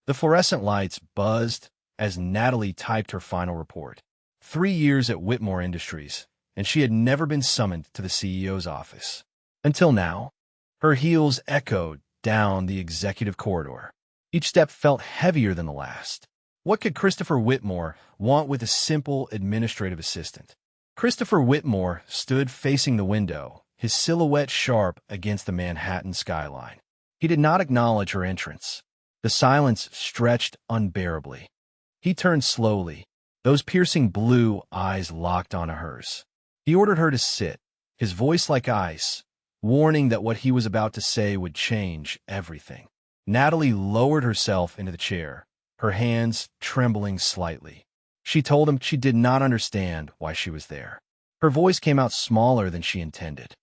The fluorescent lights buzzed as Natalie typed her final report. 3 years at Whitmore Industries, and she had never been summoned to the CEO's office. Until now, her heels echoed down the executive corridor. Each step felt heavier than the last. What could Christopher Whitmore want with a simple administrative assistant? Christopher Whitmore stood facing the window, his silhouette sharp against the Manhattan skyline. He did not acknowledge her entrance. The silence stretched unbearably. He turned slowly, those piercing blue eyes locked onto hers. He ordered her to sit, his voice like ice, warning that what he was about to say would change everything. Natalie lowered herself into the chair, her hands trembling slightly. She told him she did not understand why she was there. Her voice came out smaller than she intended.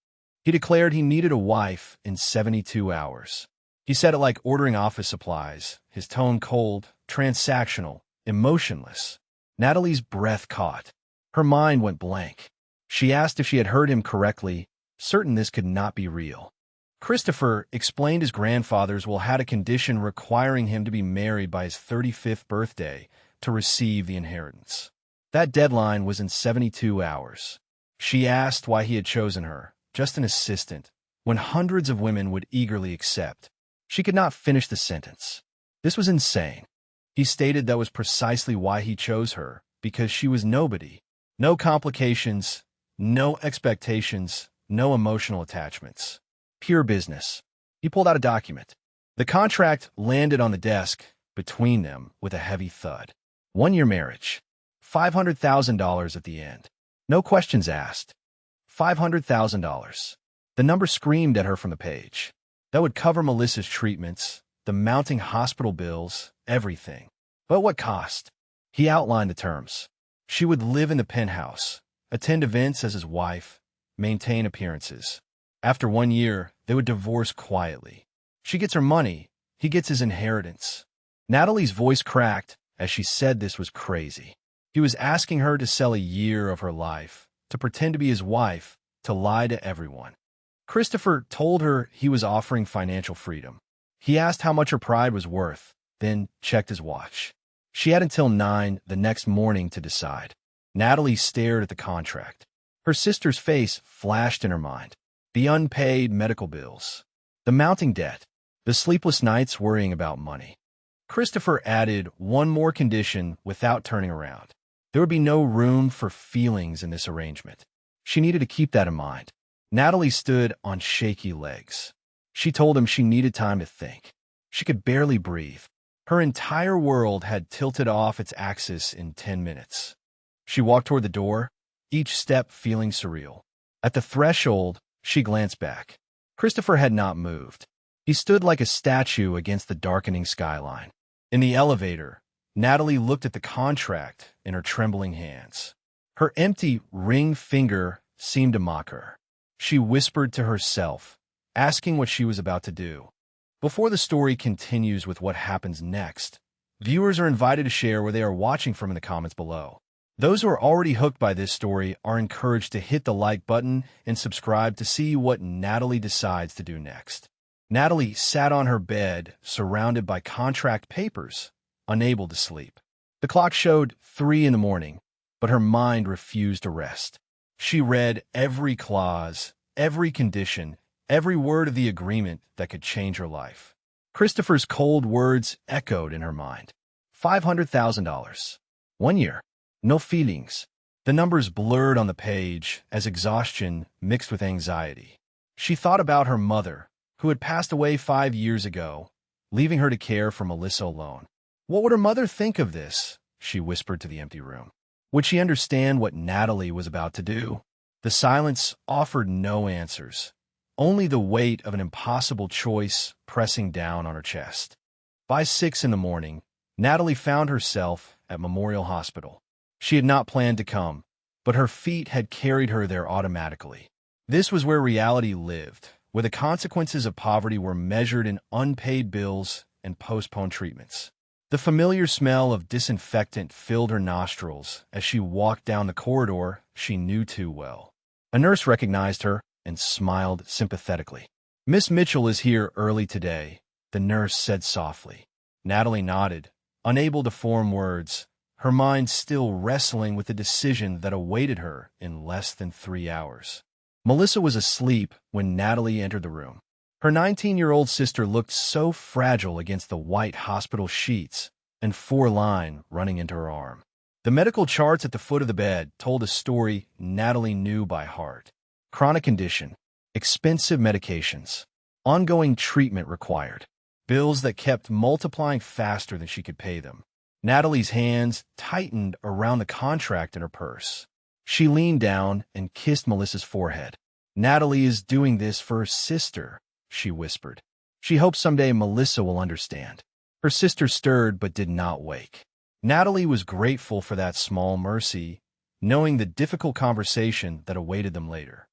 He declared he needed a wife in 72 hours. He said it like ordering office supplies, his tone cold, transactional, emotionless. Natalie's breath caught. Her mind went blank. She asked if she had heard him correctly, certain this could not be real. Christopher explained his grandfather's will had a condition requiring him to be married by his 35th birthday to receive the inheritance. That deadline was in 72 hours. She asked why he had chosen her, just an assistant, when hundreds of women would eagerly accept. She could not finish the sentence. This was insane. He stated that was precisely why he chose her, because she was nobody. No complications, no expectations, no emotional attachments. Pure business. He pulled out a document. The contract landed on the desk between them with a heavy thud. 1-year marriage. $500,000 at the end. No questions asked. $500,000. The number screamed at her from the page. That would cover Melissa's treatments, the mounting hospital bills, everything. But what cost? He outlined the terms. She would live in the penthouse, attend events as his wife, maintain appearances. After 1 year, they would divorce quietly. She gets her money, he gets his inheritance. Natalie's voice cracked as she said this was crazy. He was asking her to sell a year of her life, to pretend to be his wife, to lie to everyone. Christopher told her he was offering financial freedom. He asked how much her pride was worth, then checked his watch. She had until 9 the next morning to decide. Natalie stared at the contract. Her sister's face flashed in her mind. The unpaid medical bills, the mounting debt, the sleepless nights worrying about money. Christopher added one more condition without turning around. There would be no room for feelings in this arrangement. She needed to keep that in mind. Natalie stood on shaky legs. She told him she needed time to think. She could barely breathe. Her entire world had tilted off its axis in 10 minutes. She walked toward the door, each step feeling surreal. At the threshold, she glanced back. Christopher had not moved. He stood like a statue against the darkening skyline. In the elevator, Natalie looked at the contract in her trembling hands. Her empty ring finger seemed to mock her. She whispered to herself, asking what she was about to do. Before the story continues with what happens next, viewers are invited to share where they are watching from in the comments below. Those who are already hooked by this story are encouraged to hit the like button and subscribe to see what Natalie decides to do next. Natalie sat on her bed, surrounded by contract papers, unable to sleep. The clock showed 3 in the morning, but her mind refused to rest. She read every clause, every condition, every word of the agreement that could change her life. Christopher's cold words echoed in her mind. $500,000. 1 year. No feelings. The numbers blurred on the page as exhaustion mixed with anxiety. She thought about her mother, who had passed away 5 years ago, leaving her to care for Melissa alone. What would her mother think of this? She whispered to the empty room. Would she understand what Natalie was about to do? The silence offered no answers, only the weight of an impossible choice pressing down on her chest. By 6 in the morning, Natalie found herself at Memorial Hospital. She had not planned to come, but her feet had carried her there automatically. This was where reality lived, where the consequences of poverty were measured in unpaid bills and postponed treatments. The familiar smell of disinfectant filled her nostrils as she walked down the corridor she knew too well. A nurse recognized her and smiled sympathetically. "Miss Mitchell is here early today," the nurse said softly. Natalie nodded, unable to form words, her mind still wrestling with the decision that awaited her in less than 3 hours. Melissa was asleep when Natalie entered the room. Her 19-year-old sister looked so fragile against the white hospital sheets and 4-line running into her arm. The medical charts at the foot of the bed told a story Natalie knew by heart. Chronic condition, expensive medications, ongoing treatment required, bills that kept multiplying faster than she could pay them. Natalie's hands tightened around the contract in her purse. She leaned down and kissed Melissa's forehead. "Natalie is doing this for her sister," she whispered. She hoped someday Melissa will understand. Her sister stirred but did not wake. Natalie was grateful for that small mercy, knowing the difficult conversation that awaited them later.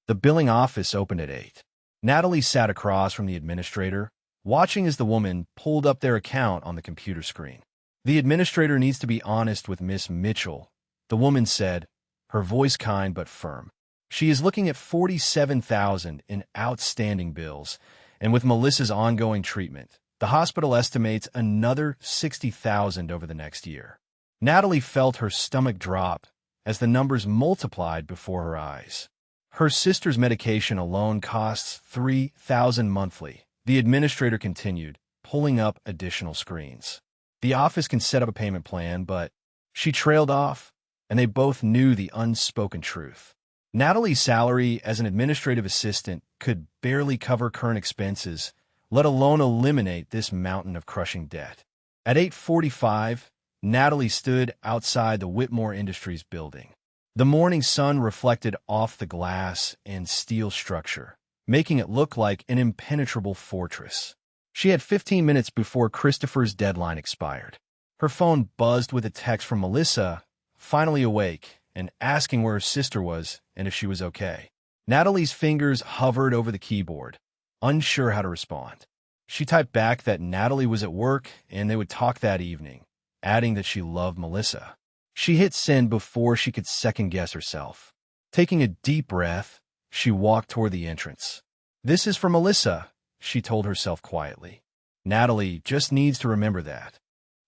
The billing office opened at 8. Natalie sat across from the administrator, watching as the woman pulled up their account on the computer screen. "The administrator needs to be honest with Miss Mitchell," the woman said, her voice kind but firm. "She is looking at $47,000 in outstanding bills, and with Melissa's ongoing treatment, the hospital estimates another $60,000 over the next year." Natalie felt her stomach drop as the numbers multiplied before her eyes. Her sister's medication alone costs $3,000 monthly, the administrator continued, pulling up additional screens. "The office can set up a payment plan, but—" She trailed off, and they both knew the unspoken truth. Natalie's salary as an administrative assistant could barely cover current expenses, let alone eliminate this mountain of crushing debt. At 8:45, Natalie stood outside the Whitmore Industries building. The morning sun reflected off the glass and steel structure, making it look like an impenetrable fortress. She had 15 minutes before Christopher's deadline expired. Her phone buzzed with a text from Melissa, finally awake, and asking where her sister was and if she was okay. Natalie's fingers hovered over the keyboard, unsure how to respond. She typed back that Natalie was at work and they would talk that evening, adding that she loved Melissa. She hit send before she could second-guess herself. Taking a deep breath, she walked toward the entrance. "This is for Melissa," she told herself quietly. Natalie just needs to remember that.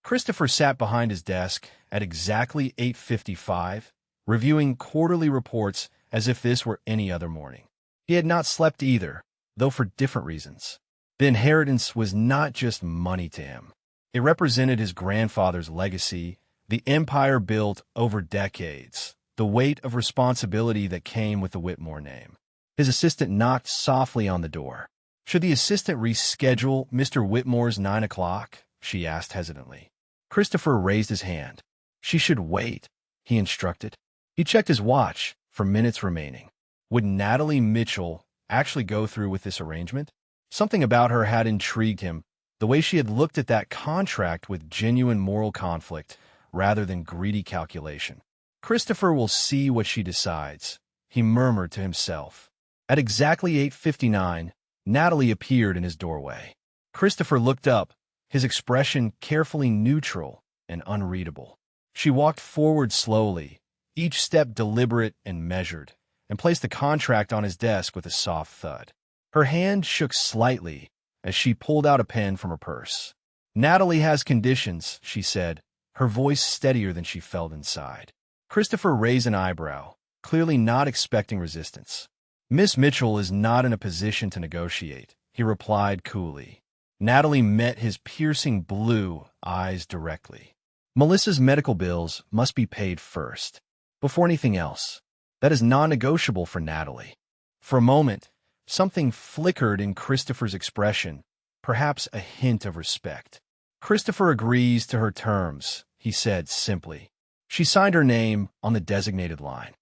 Christopher sat behind his desk at exactly 8:55, reviewing quarterly reports as if this were any other morning. He had not slept either, though for different reasons. The inheritance was not just money to him. It represented his grandfather's legacy, the empire built over decades, the weight of responsibility that came with the Whitmore name. His assistant knocked softly on the door. "Should the assistant reschedule Mr. Whitmore's 9 o'clock?" she asked hesitantly. Christopher raised his hand. "She should wait," he instructed. He checked his watch for minutes remaining. Would Natalie Mitchell actually go through with this arrangement? Something about her had intrigued him, the way she had looked at that contract with genuine moral conflict rather than greedy calculation. "Christopher will see what she decides," he murmured to himself. At exactly 8:59, Natalie appeared in his doorway. Christopher looked up, his expression carefully neutral and unreadable. She walked forward slowly, each step deliberate and measured, and placed the contract on his desk with a soft thud. Her hand shook slightly as she pulled out a pen from her purse. "Natalie has conditions," she said, her voice steadier than she felt inside. Christopher raised an eyebrow, clearly not expecting resistance. "Miss Mitchell is not in a position to negotiate," he replied coolly. Natalie met his piercing blue eyes directly. "Melissa's medical bills must be paid first, before anything else. That is non-negotiable for Natalie." For a moment, something flickered in Christopher's expression, perhaps a hint of respect. "Christopher agrees to her terms," he said simply. She signed her name on the designated line.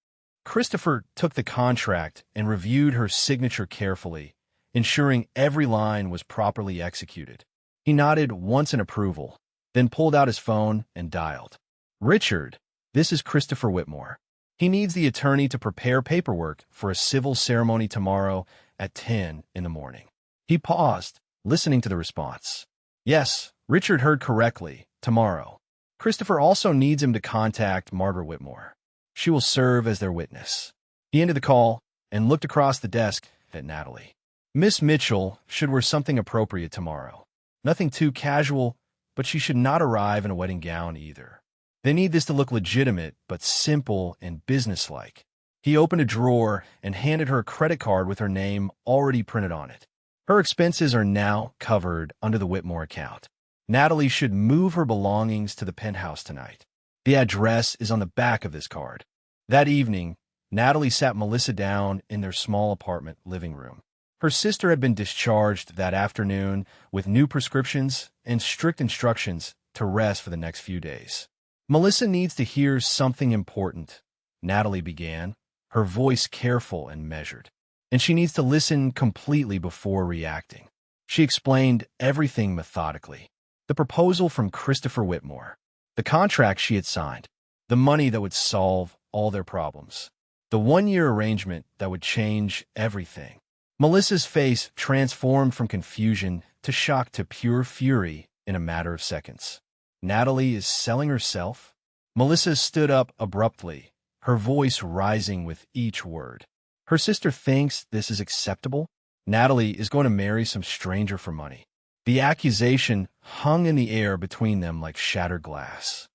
Christopher took the contract and reviewed her signature carefully, ensuring every line was properly executed. He nodded once in approval, then pulled out his phone and dialed. "Richard, this is Christopher Whitmore. He needs the attorney to prepare paperwork for a civil ceremony tomorrow at 10 in the morning." He paused, listening to the response. Yes, Richard heard correctly, tomorrow. Christopher also needs him to contact Margaret Whitmore. She will serve as their witness. He ended the call and looked across the desk at Natalie. "Miss Mitchell should wear something appropriate tomorrow. Nothing too casual, but she should not arrive in a wedding gown either. They need this to look legitimate, but simple and businesslike. He opened a drawer and handed her a credit card with her name already printed on it. Her expenses are now covered under the Whitmore account. Natalie should move her belongings to the penthouse tonight. The address is on the back of this card. That evening, Natalie sat Melissa down in their small apartment living room. Her sister had been discharged that afternoon with new prescriptions and strict instructions to rest for the next few days. Melissa needs to hear something important, Natalie began, her voice careful and measured. And she needs to listen completely before reacting. She explained everything methodically. The proposal from Christopher Whitmore, the contract she had signed, the money that would solve all their problems, the one-year arrangement that would change everything. Melissa's face transformed from confusion to shock to pure fury in a matter of seconds. Natalie is selling herself? Melissa stood up abruptly, her voice rising with each word. Her sister thinks this is acceptable? Natalie is going to marry some stranger for money. The accusation hung in the air between them like shattered glass.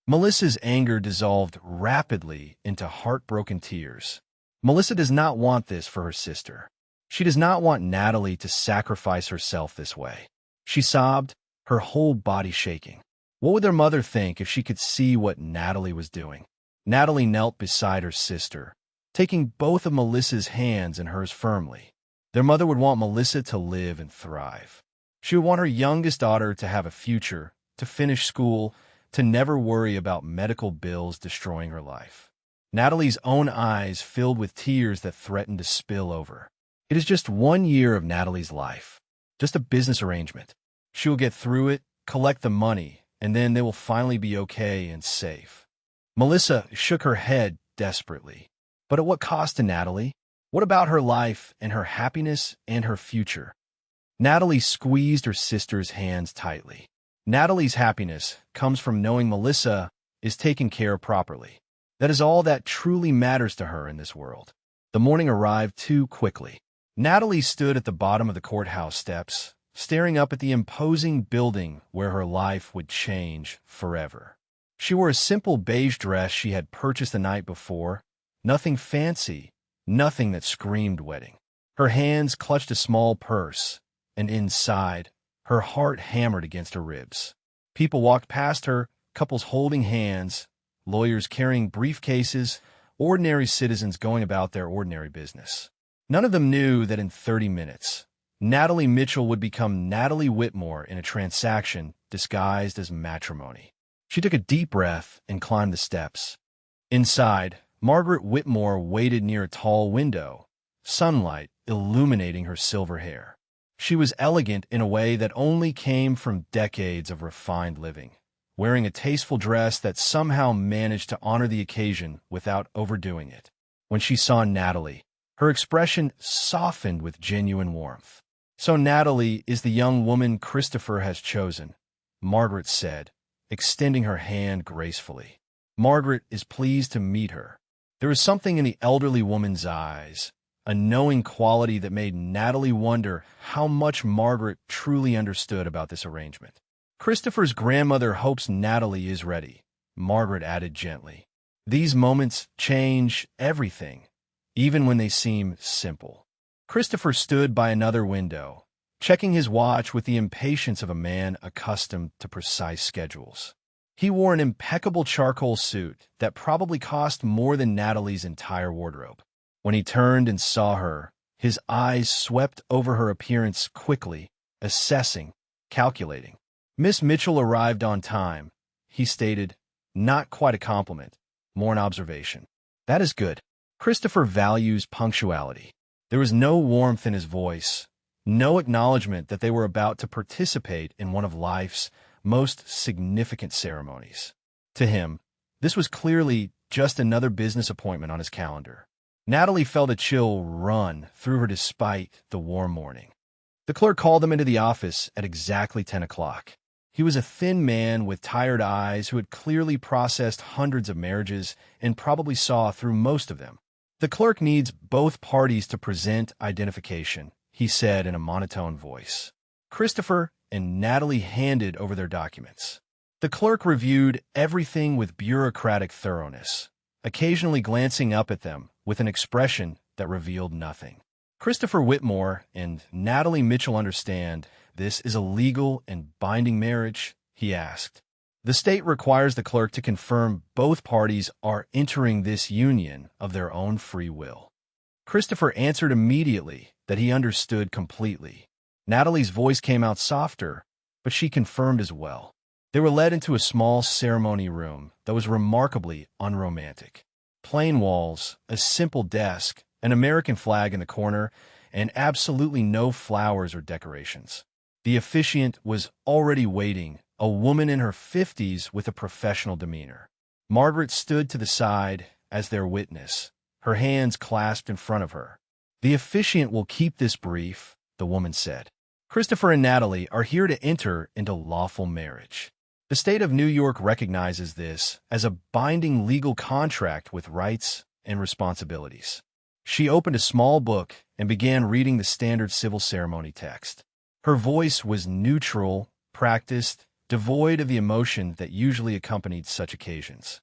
Melissa's anger dissolved rapidly into heartbroken tears. Melissa does not want this for her sister. She does not want Natalie to sacrifice herself this way. She sobbed, her whole body shaking. What would their mother think if she could see what Natalie was doing? Natalie knelt beside her sister, taking both of Melissa's hands in hers firmly. Their mother would want Melissa to live and thrive. She would want her youngest daughter to have a future, to finish school, to never worry about medical bills destroying her life. Natalie's own eyes filled with tears that threatened to spill over. It is just 1 year of Natalie's life, just a business arrangement. She will get through it, collect the money, and then they will finally be okay and safe. Melissa shook her head desperately. But at what cost to Natalie? What about her life and her happiness and her future? Natalie squeezed her sister's hands tightly. Natalie's happiness comes from knowing Melissa is taken care of properly. That is all that truly matters to her in this world. The morning arrived too quickly. Natalie stood at the bottom of the courthouse steps, staring up at the imposing building where her life would change forever. She wore a simple beige dress she had purchased the night before, nothing fancy, nothing that screamed wedding. Her hands clutched a small purse, and inside, her heart hammered against her ribs. People walked past her, couples holding hands, lawyers carrying briefcases, ordinary citizens going about their ordinary business. None of them knew that in 30 minutes, Natalie Mitchell would become Natalie Whitmore in a transaction disguised as matrimony. She took a deep breath and climbed the steps. Inside, Margaret Whitmore waited near a tall window, sunlight illuminating her silver hair. She was elegant in a way that only came from decades of refined living, wearing a tasteful dress that somehow managed to honor the occasion without overdoing it. When she saw Natalie, her expression softened with genuine warmth. "So Natalie is the young woman Christopher has chosen," Margaret said, extending her hand gracefully. Margaret is pleased to meet her. There was something in the elderly woman's eyes, a knowing quality that made Natalie wonder how much Margaret truly understood about this arrangement. "Christopher's grandmother hopes Natalie is ready," Margaret added gently. "These moments change everything, even when they seem simple." Christopher stood by another window, checking his watch with the impatience of a man accustomed to precise schedules. He wore an impeccable charcoal suit that probably cost more than Natalie's entire wardrobe. When he turned and saw her, his eyes swept over her appearance quickly, assessing, calculating. "Miss Mitchell arrived on time," he stated, not quite a compliment, more an observation. "That is good." Christopher values punctuality. There was no warmth in his voice, no acknowledgement that they were about to participate in one of life's most significant ceremonies. To him, this was clearly just another business appointment on his calendar. Natalie felt a chill run through her despite the warm morning. The clerk called them into the office at exactly 10 o'clock. He was a thin man with tired eyes who had clearly processed hundreds of marriages and probably saw through most of them. "The clerk needs both parties to present identification," he said in a monotone voice. Christopher and Natalie handed over their documents. The clerk reviewed everything with bureaucratic thoroughness, occasionally glancing up at them with an expression that revealed nothing. Christopher Whitmore and Natalie Mitchell understand this is a legal and binding marriage, he asked. The state requires the clerk to confirm both parties are entering this union of their own free will. Christopher answered immediately that he understood completely. Natalie's voice came out softer, but she confirmed as well. They were led into a small ceremony room that was remarkably unromantic. Plain walls, a simple desk, an American flag in the corner, and absolutely no flowers or decorations. The officiant was already waiting, a woman in her 50s with a professional demeanor. Margaret stood to the side as their witness, her hands clasped in front of her. "The officiant will keep this brief," the woman said. "Christopher and Natalie are here to enter into lawful marriage. The state of New York recognizes this as a binding legal contract with rights and responsibilities." She opened a small book and began reading the standard civil ceremony text. Her voice was neutral, practiced, devoid of the emotion that usually accompanied such occasions.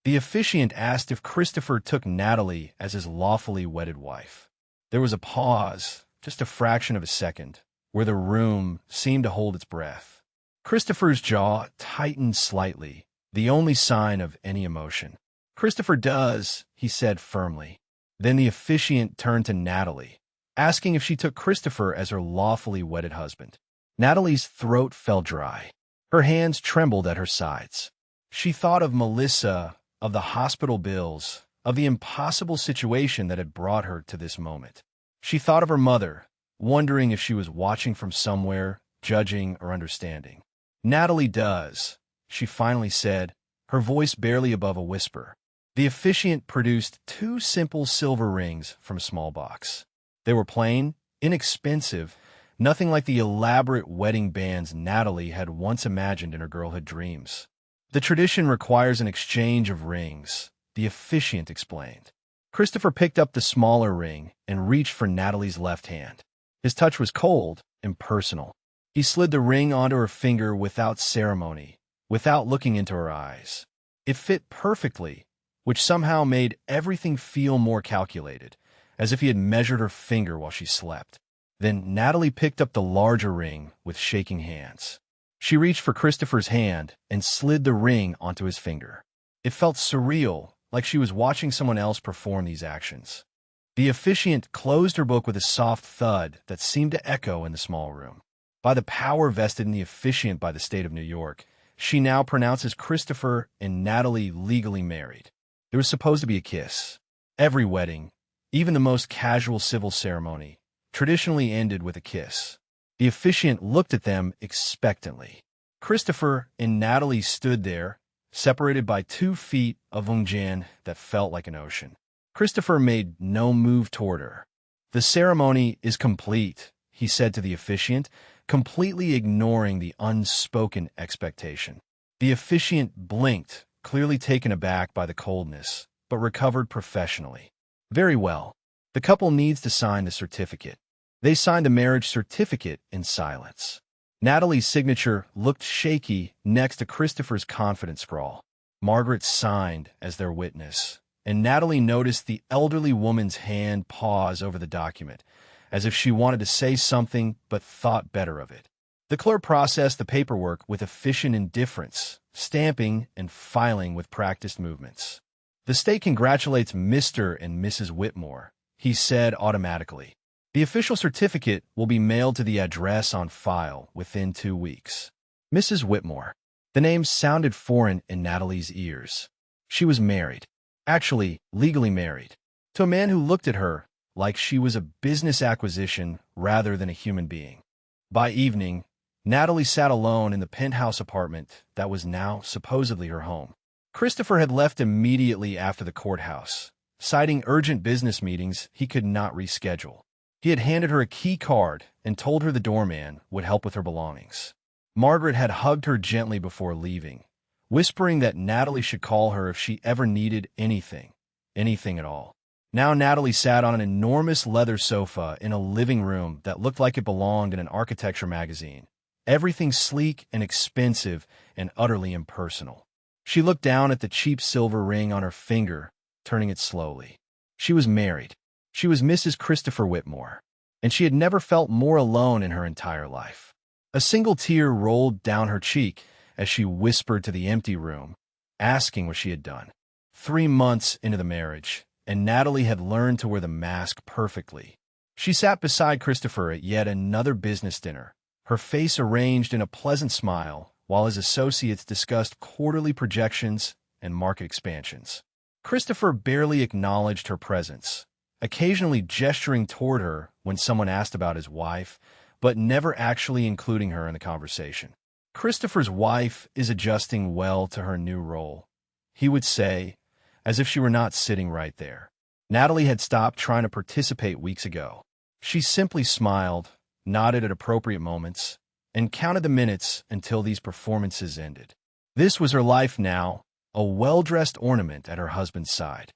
The officiant asked if Christopher took Natalie as his lawfully wedded wife. There was a pause, just a fraction of a second, where the room seemed to hold its breath. Christopher's jaw tightened slightly, the only sign of any emotion. "Christopher does," he said firmly. Then the officiant turned to Natalie, asking if she took Christopher as her lawfully wedded husband. Natalie's throat fell dry. Her hands trembled at her sides. She thought of Melissa, of the hospital bills, of the impossible situation that had brought her to this moment. She thought of her mother, wondering if she was watching from somewhere, judging or understanding. "Natalie does," she finally said, her voice barely above a whisper. The officiant produced 2 simple silver rings from a small box. They were plain, inexpensive, nothing like the elaborate wedding bands Natalie had once imagined in her girlhood dreams. "The tradition requires an exchange of rings," the officiant explained. Christopher picked up the smaller ring and reached for Natalie's left hand. His touch was cold, impersonal. He slid the ring onto her finger without ceremony, without looking into her eyes. It fit perfectly, which somehow made everything feel more calculated, as if he had measured her finger while she slept. Then Natalie picked up the larger ring with shaking hands. She reached for Christopher's hand and slid the ring onto his finger. It felt surreal, like she was watching someone else perform these actions. The officiant closed her book with a soft thud that seemed to echo in the small room. By the power vested in the officiant by the state of New York, she now pronounces Christopher and Natalie legally married. There was supposed to be a kiss. Every wedding, even the most casual civil ceremony, traditionally ended with a kiss. The officiant looked at them expectantly. Christopher and Natalie stood there, separated by 2 feet of unjan that felt like an ocean. Christopher made no move toward her. "The ceremony is complete," he said to the officiant, completely ignoring the unspoken expectation. The officiant blinked, clearly taken aback by the coldness, but recovered professionally. "Very well. The couple needs to sign the certificate." They signed the marriage certificate in silence. Natalie's signature looked shaky next to Christopher's confident scrawl. Margaret signed as their witness, and Natalie noticed the elderly woman's hand pause over the document, as if she wanted to say something but thought better of it. The clerk processed the paperwork with efficient indifference, stamping and filing with practiced movements. "The state congratulates Mr. and Mrs. Whitmore," he said automatically. "The official certificate will be mailed to the address on file within 2 weeks. Mrs. Whitmore." The name sounded foreign in Natalie's ears. She was married, actually legally married, to a man who looked at her like she was a business acquisition rather than a human being. By evening, Natalie sat alone in the penthouse apartment that was now supposedly her home. Christopher had left immediately after the courthouse, citing urgent business meetings he could not reschedule. He had handed her a key card and told her the doorman would help with her belongings. Margaret had hugged her gently before leaving, whispering that Natalie should call her if she ever needed anything at all. Now Natalie sat on an enormous leather sofa in a living room that looked like it belonged in an architecture magazine, Everything sleek and expensive and utterly impersonal. She looked down at the cheap silver ring on her finger, turning it slowly. She was married. She was Mrs. Christopher Whitmore, and she had never felt more alone in her entire life. A single tear rolled down her cheek as she whispered to the empty room, asking what she had done. 3 months into the marriage, and Natalie had learned to wear the mask perfectly. She sat beside Christopher at yet another business dinner, her face arranged in a pleasant smile, while his associates discussed quarterly projections and market expansions. Christopher barely acknowledged her presence, occasionally gesturing toward her when someone asked about his wife, but never actually including her in the conversation. Christopher's wife is adjusting well to her new role, he would say, as if she were not sitting right there. Natalie had stopped trying to participate weeks ago. She simply smiled, nodded at appropriate moments, and counted the minutes until these performances ended. This was her life now, a well-dressed ornament at her husband's side.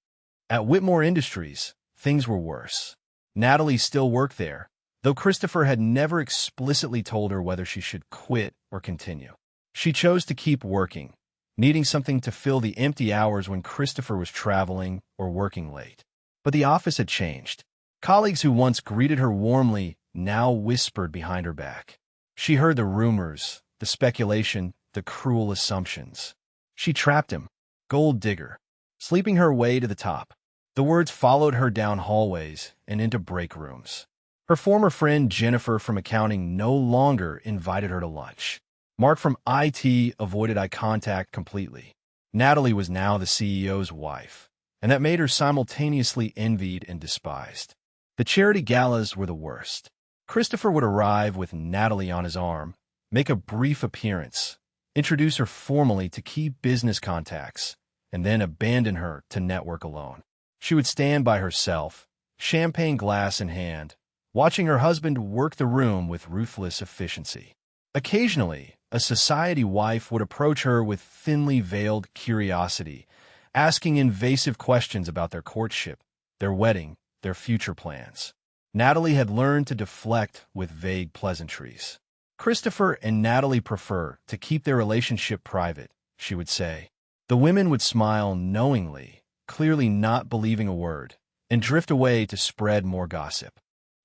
At Whitmore Industries, things were worse. Natalie still worked there, though Christopher had never explicitly told her whether she should quit or continue. She chose to keep working, needing something to fill the empty hours when Christopher was traveling or working late. But the office had changed. Colleagues who once greeted her warmly now whispered behind her back. She heard the rumors, the speculation, the cruel assumptions. She trapped him, gold digger, sleeping her way to the top. The words followed her down hallways and into break rooms. Her former friend Jennifer from accounting no longer invited her to lunch. Mark from IT avoided eye contact completely. Natalie was now the CEO's wife, and that made her simultaneously envied and despised. The charity galas were the worst. Christopher would arrive with Natalie on his arm, make a brief appearance, introduce her formally to key business contacts, and then abandon her to network alone. She would stand by herself, champagne glass in hand, watching her husband work the room with ruthless efficiency. Occasionally, a society wife would approach her with thinly veiled curiosity, asking invasive questions about their courtship, their wedding, their future plans. Natalie had learned to deflect with vague pleasantries. Christopher and Natalie prefer to keep their relationship private, she would say. The women would smile knowingly, clearly not believing a word, and drift away to spread more gossip.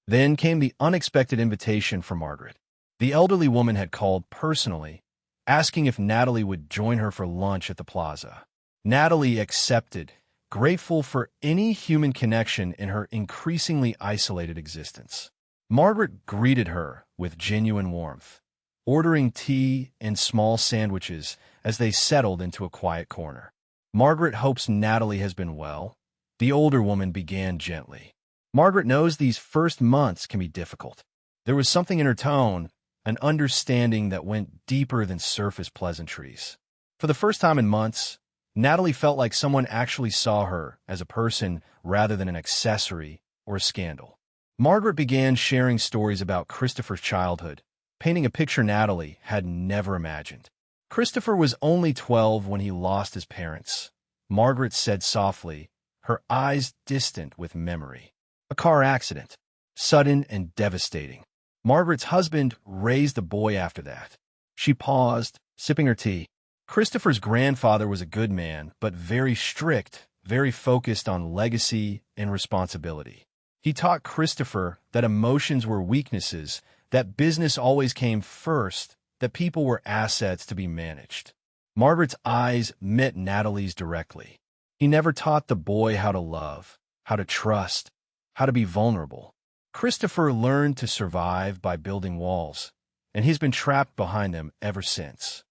Then came the unexpected invitation from Margaret. The elderly woman had called personally, asking if Natalie would join her for lunch at the plaza. Natalie accepted, grateful for any human connection in her increasingly isolated existence. Margaret greeted her with genuine warmth, ordering tea and small sandwiches as they settled into a quiet corner. Margaret hopes Natalie has been well. The older woman began gently. Margaret knows these first months can be difficult. There was something in her tone, an understanding that went deeper than surface pleasantries. For the first time in months, Natalie felt like someone actually saw her as a person rather than an accessory or a scandal. Margaret began sharing stories about Christopher's childhood, painting a picture Natalie had never imagined. Christopher was only 12 when he lost his parents, Margaret said softly, her eyes distant with memory. A car accident, sudden and devastating. Margaret's husband raised the boy after that. She paused, sipping her tea. Christopher's grandfather was a good man, but very strict, very focused on legacy and responsibility. He taught Christopher that emotions were weaknesses, that business always came first, that people were assets to be managed. Margaret's eyes met Natalie's directly. He never taught the boy how to love, how to trust, how to be vulnerable. Christopher learned to survive by building walls, and he's been trapped behind them ever since.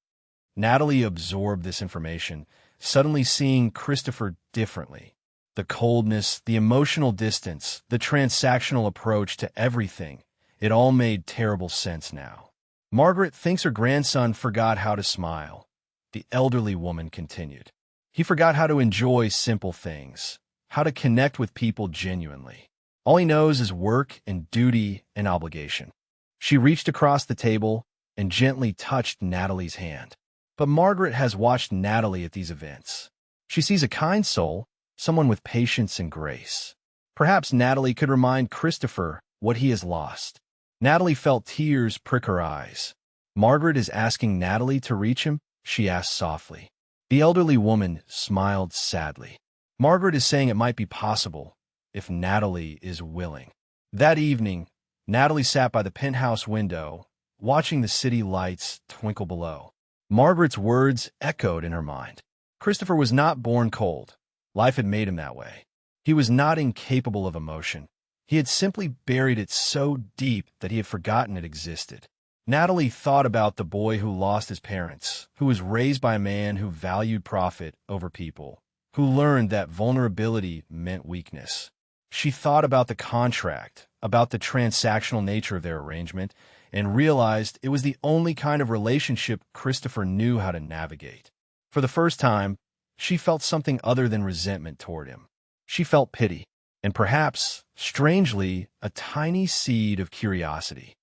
Natalie absorbed this information, suddenly seeing Christopher differently. The coldness, the emotional distance, the transactional approach to everything, it all made terrible sense now. Margaret thinks her grandson forgot how to smile. The elderly woman continued. He forgot how to enjoy simple things, how to connect with people genuinely. All he knows is work and duty and obligation. She reached across the table and gently touched Natalie's hand. But Margaret has watched Natalie at these events. She sees a kind soul, someone with patience and grace. Perhaps Natalie could remind Christopher what he has lost. Natalie felt tears prick her eyes. Margaret is asking Natalie to reach him, she asked softly. The elderly woman smiled sadly. Margaret is saying it might be possible if Natalie is willing. That evening, Natalie sat by the penthouse window, watching the city lights twinkle below. Margaret's words echoed in her mind. Christopher was not born cold. Life had made him that way. He was not incapable of emotion. He had simply buried it so deep that he had forgotten it existed. Natalie thought about the boy who lost his parents, who was raised by a man who valued profit over people, who learned that vulnerability meant weakness. She thought about the contract, about the transactional nature of their arrangement, and realized it was the only kind of relationship Christopher knew how to navigate. For the first time, she felt something other than resentment toward him. She felt pity, and perhaps, strangely, a tiny seed of curiosity.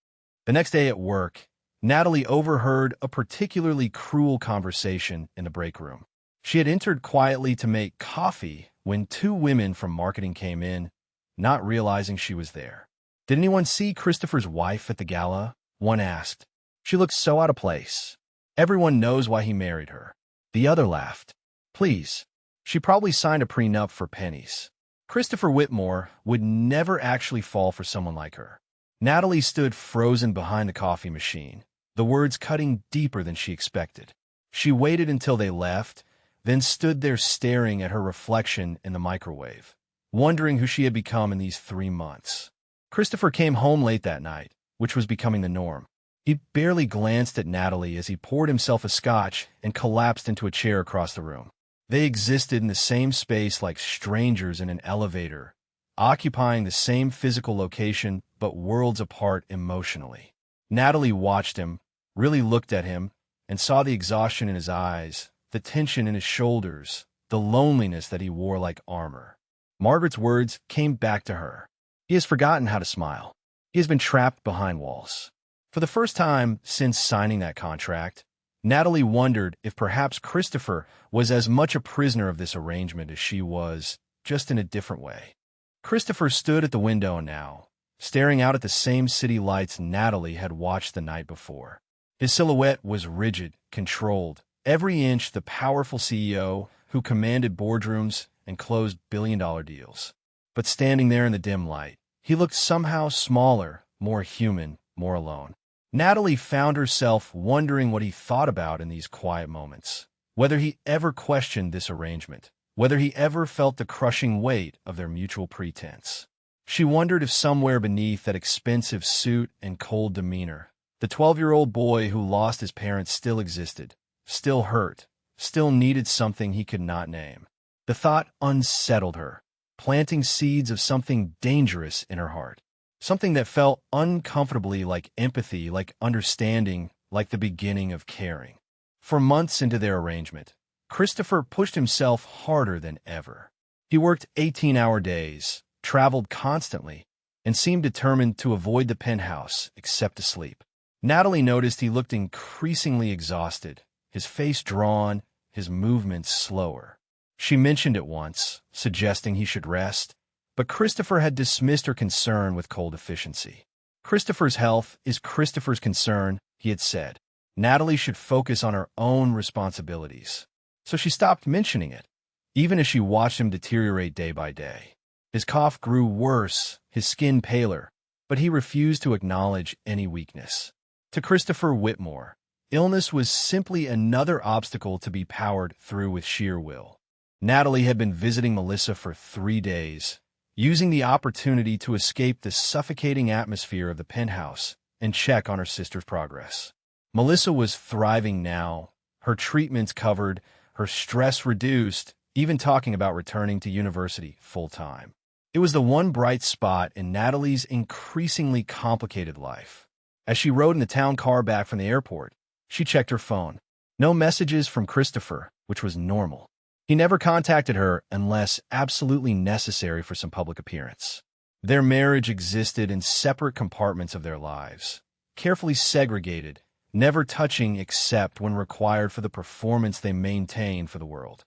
The next day at work, Natalie overheard a particularly cruel conversation in the break room. She had entered quietly to make coffee when two women from marketing came in, not realizing she was there. "Did anyone see Christopher's wife at the gala?" one asked. "She looks so out of place. Everyone knows why he married her." The other laughed. "Please, she probably signed a prenup for pennies. Christopher Whitmore would never actually fall for someone like her." Natalie stood frozen behind the coffee machine, the words cutting deeper than she expected. She waited until they left, then stood there staring at her reflection in the microwave, wondering who she had become in these 3 months. Christopher came home late that night, which was becoming the norm. He barely glanced at Natalie as he poured himself a scotch and collapsed into a chair across the room. They existed in the same space like strangers in an elevator, occupying the same physical location but worlds apart emotionally. Natalie watched him, really looked at him, and saw the exhaustion in his eyes, the tension in his shoulders, the loneliness that he wore like armor. Margaret's words came back to her. He has forgotten how to smile. He has been trapped behind walls. For the first time since signing that contract, Natalie wondered if perhaps Christopher was as much a prisoner of this arrangement as she was, just in a different way. Christopher stood at the window now, staring out at the same city lights Natalie had watched the night before. His silhouette was rigid, controlled, every inch the powerful CEO who commanded boardrooms and closed billion-dollar deals. But standing there in the dim light, he looked somehow smaller, more human, more alone. Natalie found herself wondering what he thought about in these quiet moments, whether he ever questioned this arrangement, whether he ever felt the crushing weight of their mutual pretense. She wondered if somewhere beneath that expensive suit and cold demeanor, the 12-year-old boy who lost his parents still existed, still hurt, still needed something he could not name. The thought unsettled her, planting seeds of something dangerous in her heart. Something that felt uncomfortably like empathy, like understanding, like the beginning of caring. For months into their arrangement, Christopher pushed himself harder than ever. He worked 18-hour days, traveled constantly, and seemed determined to avoid the penthouse except to sleep. Natalie noticed he looked increasingly exhausted, his face drawn, his movements slower. She mentioned it once, suggesting he should rest, but Christopher had dismissed her concern with cold efficiency. Christopher's health is Christopher's concern, he had said. Natalie should focus on her own responsibilities. So she stopped mentioning it, even as she watched him deteriorate day by day. His cough grew worse, his skin paler, but he refused to acknowledge any weakness. To Christopher Whitmore, illness was simply another obstacle to be powered through with sheer will. Natalie had been visiting Melissa for 3 days, using the opportunity to escape the suffocating atmosphere of the penthouse and check on her sister's progress. Melissa was thriving now, her treatments covered, her stress reduced, even talking about returning to university full-time. It was the one bright spot in Natalie's increasingly complicated life. As she rode in the town car back from the airport, she checked her phone. No messages from Christopher, which was normal. He never contacted her unless absolutely necessary for some public appearance. Their marriage existed in separate compartments of their lives, carefully segregated, never touching except when required for the performance they maintained for the world.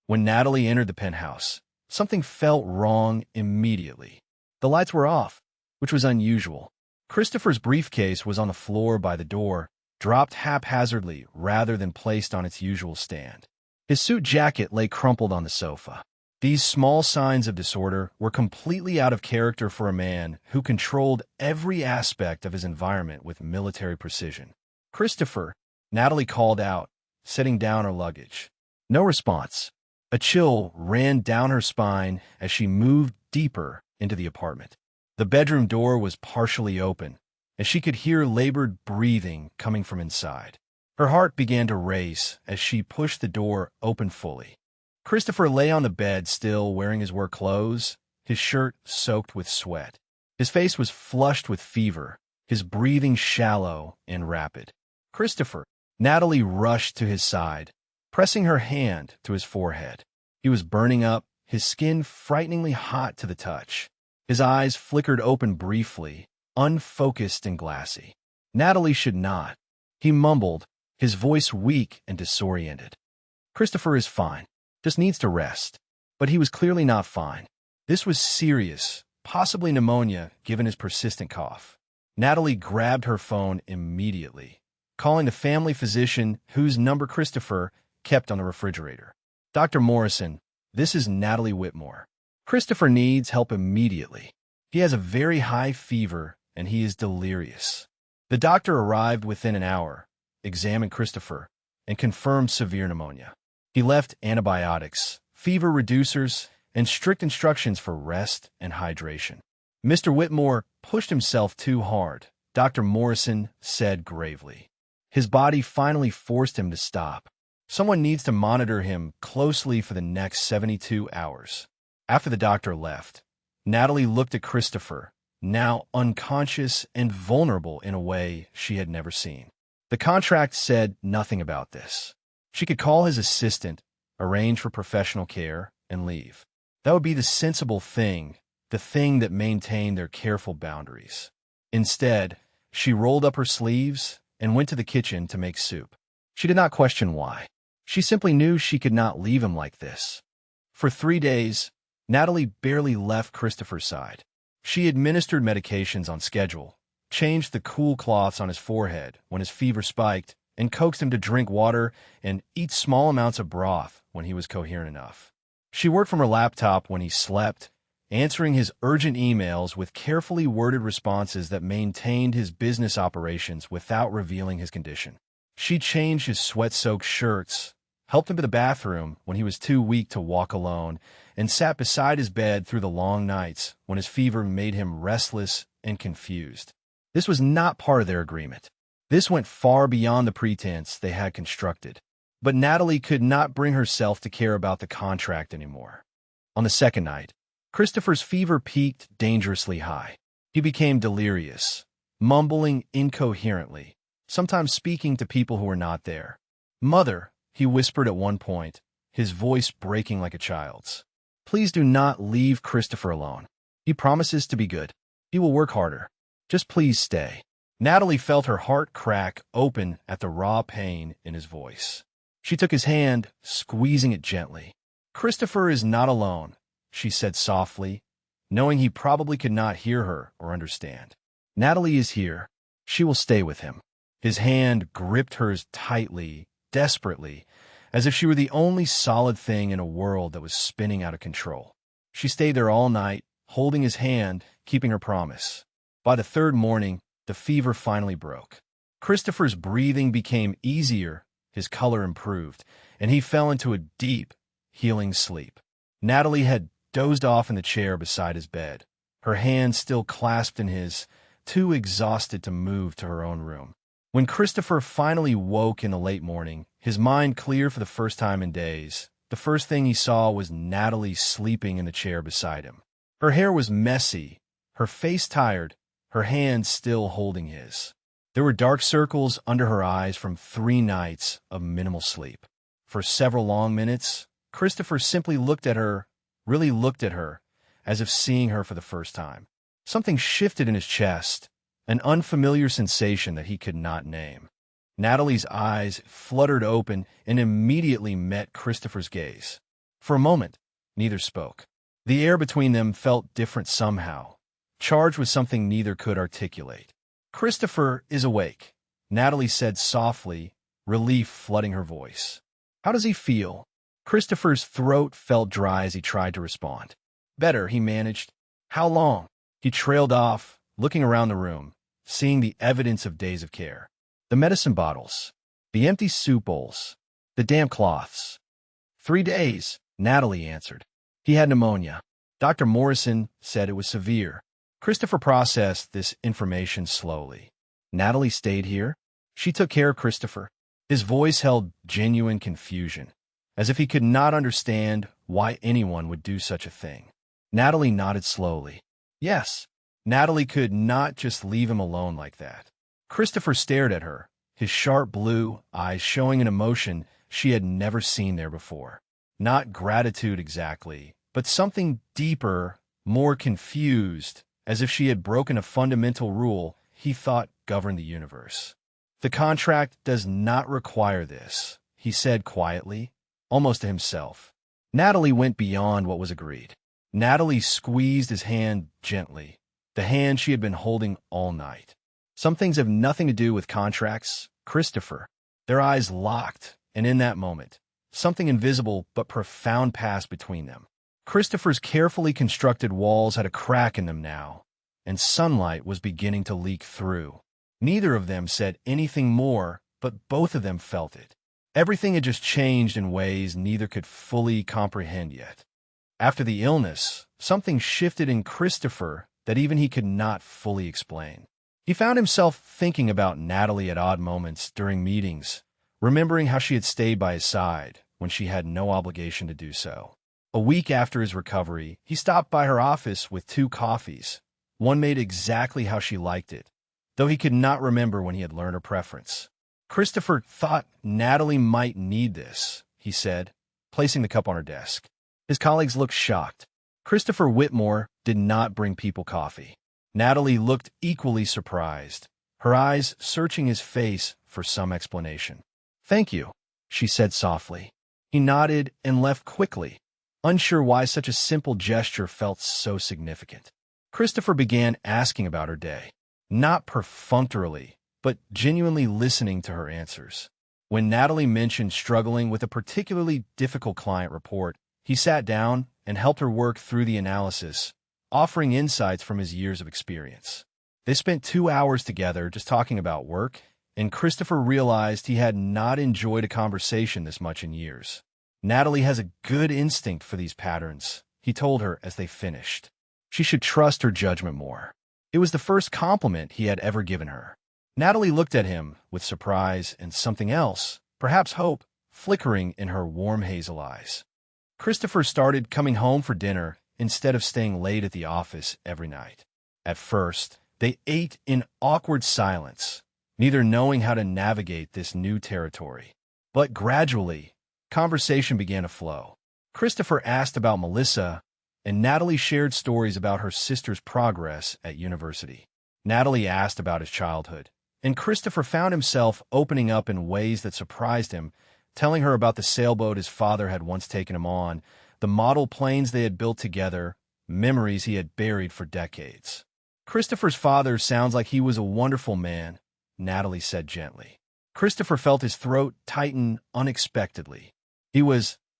When Natalie entered the penthouse, something felt wrong immediately. The lights were off, which was unusual. Christopher's briefcase was on the floor by the door, dropped haphazardly rather than placed on its usual stand. His suit jacket lay crumpled on the sofa. These small signs of disorder were completely out of character for a man who controlled every aspect of his environment with military precision. "Christopher," Natalie called out, setting down her luggage. No response. A chill ran down her spine as she moved deeper into the apartment. The bedroom door was partially open, and she could hear labored breathing coming from inside. Her heart began to race as she pushed the door open fully. Christopher lay on the bed still wearing his work clothes, his shirt soaked with sweat. His face was flushed with fever, his breathing shallow and rapid. "Christopher!" Natalie rushed to his side, pressing her hand to his forehead. He was burning up, his skin frighteningly hot to the touch. His eyes flickered open briefly, unfocused and glassy. "Natalie should not," he mumbled, his voice weak and disoriented. "Christopher is fine. Just needs to rest." But he was clearly not fine. This was serious, possibly pneumonia, given his persistent cough. Natalie grabbed her phone immediately, calling the family physician whose number Christopher kept on the refrigerator. "Dr. Morrison, this is Natalie Whitmore. Christopher needs help immediately. He has a very high fever and he is delirious." The doctor arrived within an hour, examined Christopher, and confirmed severe pneumonia. He left antibiotics, fever reducers, and strict instructions for rest and hydration. "Mr. Whitmore pushed himself too hard," Dr. Morrison said gravely. "His body finally forced him to stop. Someone needs to monitor him closely for the next 72 hours. After the doctor left, Natalie looked at Christopher, now unconscious and vulnerable in a way she had never seen. The contract said nothing about this. She could call his assistant, arrange for professional care, and leave. That would be the sensible thing, the thing that maintained their careful boundaries. Instead, she rolled up her sleeves and went to the kitchen to make soup. She did not question why. She simply knew she could not leave him like this. For 3 days, Natalie barely left Christopher's side. She administered medications on schedule, changed the cool cloths on his forehead when his fever spiked, and coaxed him to drink water and eat small amounts of broth when he was coherent enough. She worked from her laptop when he slept, answering his urgent emails with carefully worded responses that maintained his business operations without revealing his condition. She changed his sweat-soaked shirts, helped him to the bathroom when he was too weak to walk alone, and sat beside his bed through the long nights when his fever made him restless and confused. This was not part of their agreement. This went far beyond the pretense they had constructed. But Natalie could not bring herself to care about the contract anymore. On the second night, Christopher's fever peaked dangerously high. He became delirious, mumbling incoherently, sometimes speaking to people who were not there. "Mother," he whispered at one point, his voice breaking like a child's. "Please do not leave Christopher alone. He promises to be good. He will work harder. Just please stay." Natalie felt her heart crack open at the raw pain in his voice. She took his hand, squeezing it gently. "Christopher is not alone," she said softly, knowing he probably could not hear her or understand. "Natalie is here. She will stay with him." His hand gripped hers tightly, desperately, as if she were the only solid thing in a world that was spinning out of control. She stayed there all night, holding his hand, keeping her promise. By the third morning, the fever finally broke. Christopher's breathing became easier, his color improved, and he fell into a deep, healing sleep. Natalie had dozed off in the chair beside his bed, her hands still clasped in his, too exhausted to move to her own room. When Christopher finally woke in the late morning, his mind clear for the first time in days, the first thing he saw was Natalie sleeping in the chair beside him. Her hair was messy, her face tired, her hands still holding his. There were dark circles under her eyes from 3 nights of minimal sleep. For several long minutes, Christopher simply looked at her, really looked at her, as if seeing her for the first time. Something shifted in his chest, an unfamiliar sensation that he could not name. Natalie's eyes fluttered open and immediately met Christopher's gaze. For a moment, neither spoke. The air between them felt different somehow, charged with something neither could articulate. "Christopher is awake," Natalie said softly, relief flooding her voice. How does he feel? Christopher's throat felt dry as he tried to respond. Better, he managed. How long? He trailed off, looking around the room, seeing the evidence of days of care. The medicine bottles, the empty soup bowls, the damp cloths. 3 days, Natalie answered. He had pneumonia. Dr. Morrison said it was severe. Christopher processed this information slowly. Natalie stayed here. She took care of Christopher. His voice held genuine confusion, as if he could not understand why anyone would do such a thing. Natalie nodded slowly. Yes, Natalie could not just leave him alone like that. Christopher stared at her, his sharp blue eyes showing an emotion she had never seen there before. Not gratitude exactly, but something deeper, more confused, as if she had broken a fundamental rule he thought governed the universe. The contract does not require this, he said quietly, almost to himself. Natalie went beyond what was agreed. Natalie squeezed his hand gently, the hand she had been holding all night. Some things have nothing to do with contracts, Christopher. Their eyes locked, and in that moment, something invisible but profound passed between them. Christopher's carefully constructed walls had a crack in them now, and sunlight was beginning to leak through. Neither of them said anything more, but both of them felt it. Everything had just changed in ways neither could fully comprehend yet. After the illness, something shifted in Christopher that even he could not fully explain. He found himself thinking about Natalie at odd moments during meetings, remembering how she had stayed by his side when she had no obligation to do so. A week after his recovery, he stopped by her office with 2 coffees, one made exactly how she liked it, though he could not remember when he had learned her preference. Christopher thought Natalie might need this, he said, placing the cup on her desk. His colleagues looked shocked. Christopher Whitmore did not bring people coffee. Natalie looked equally surprised, her eyes searching his face for some explanation. Thank you, she said softly. He nodded and left quickly, unsure why such a simple gesture felt so significant. Christopher began asking about her day, not perfunctorily, but genuinely listening to her answers. When Natalie mentioned struggling with a particularly difficult client report, he sat down and helped her work through the analysis, offering insights from his years of experience. They spent 2 hours together just talking about work, and Christopher realized he had not enjoyed a conversation this much in years. Natalie has a good instinct for these patterns, he told her as they finished. She should trust her judgment more. It was the first compliment he had ever given her. Natalie looked at him with surprise and something else, perhaps hope, flickering in her warm hazel eyes. Christopher started coming home for dinner instead of staying late at the office every night. At first, they ate in awkward silence, neither knowing how to navigate this new territory. But gradually, conversation began to flow. Christopher asked about Melissa, and Natalie shared stories about her sister's progress at university. Natalie asked about his childhood, and Christopher found himself opening up in ways that surprised him, telling her about the sailboat his father had once taken him on, the model planes they had built together, memories he had buried for decades. Christopher's father sounds like he was a wonderful man, Natalie said gently. Christopher felt his throat tighten unexpectedly.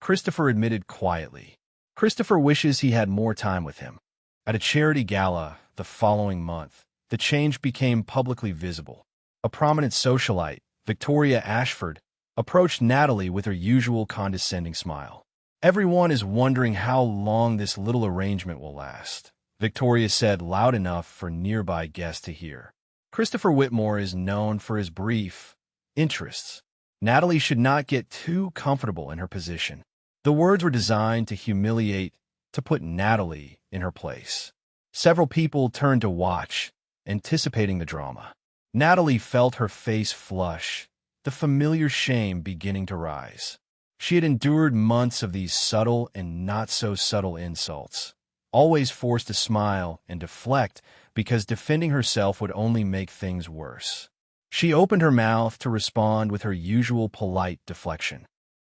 Christopher admitted quietly. Christopher wishes he had more time with him. At a charity gala the following month, the change became publicly visible. A prominent socialite, Victoria Ashford, approached Natalie with her usual condescending smile. Everyone is wondering how long this little arrangement will last, Victoria said loud enough for nearby guests to hear. Christopher Whitmore is known for his brief interests. Natalie should not get too comfortable in her position. The words were designed to humiliate, to put Natalie in her place. Several people turned to watch, anticipating the drama. Natalie felt her face flush, the familiar shame beginning to rise. She had endured months of these subtle and not-so-subtle insults, always forced to smile and deflect because defending herself would only make things worse. She opened her mouth to respond with her usual polite deflection.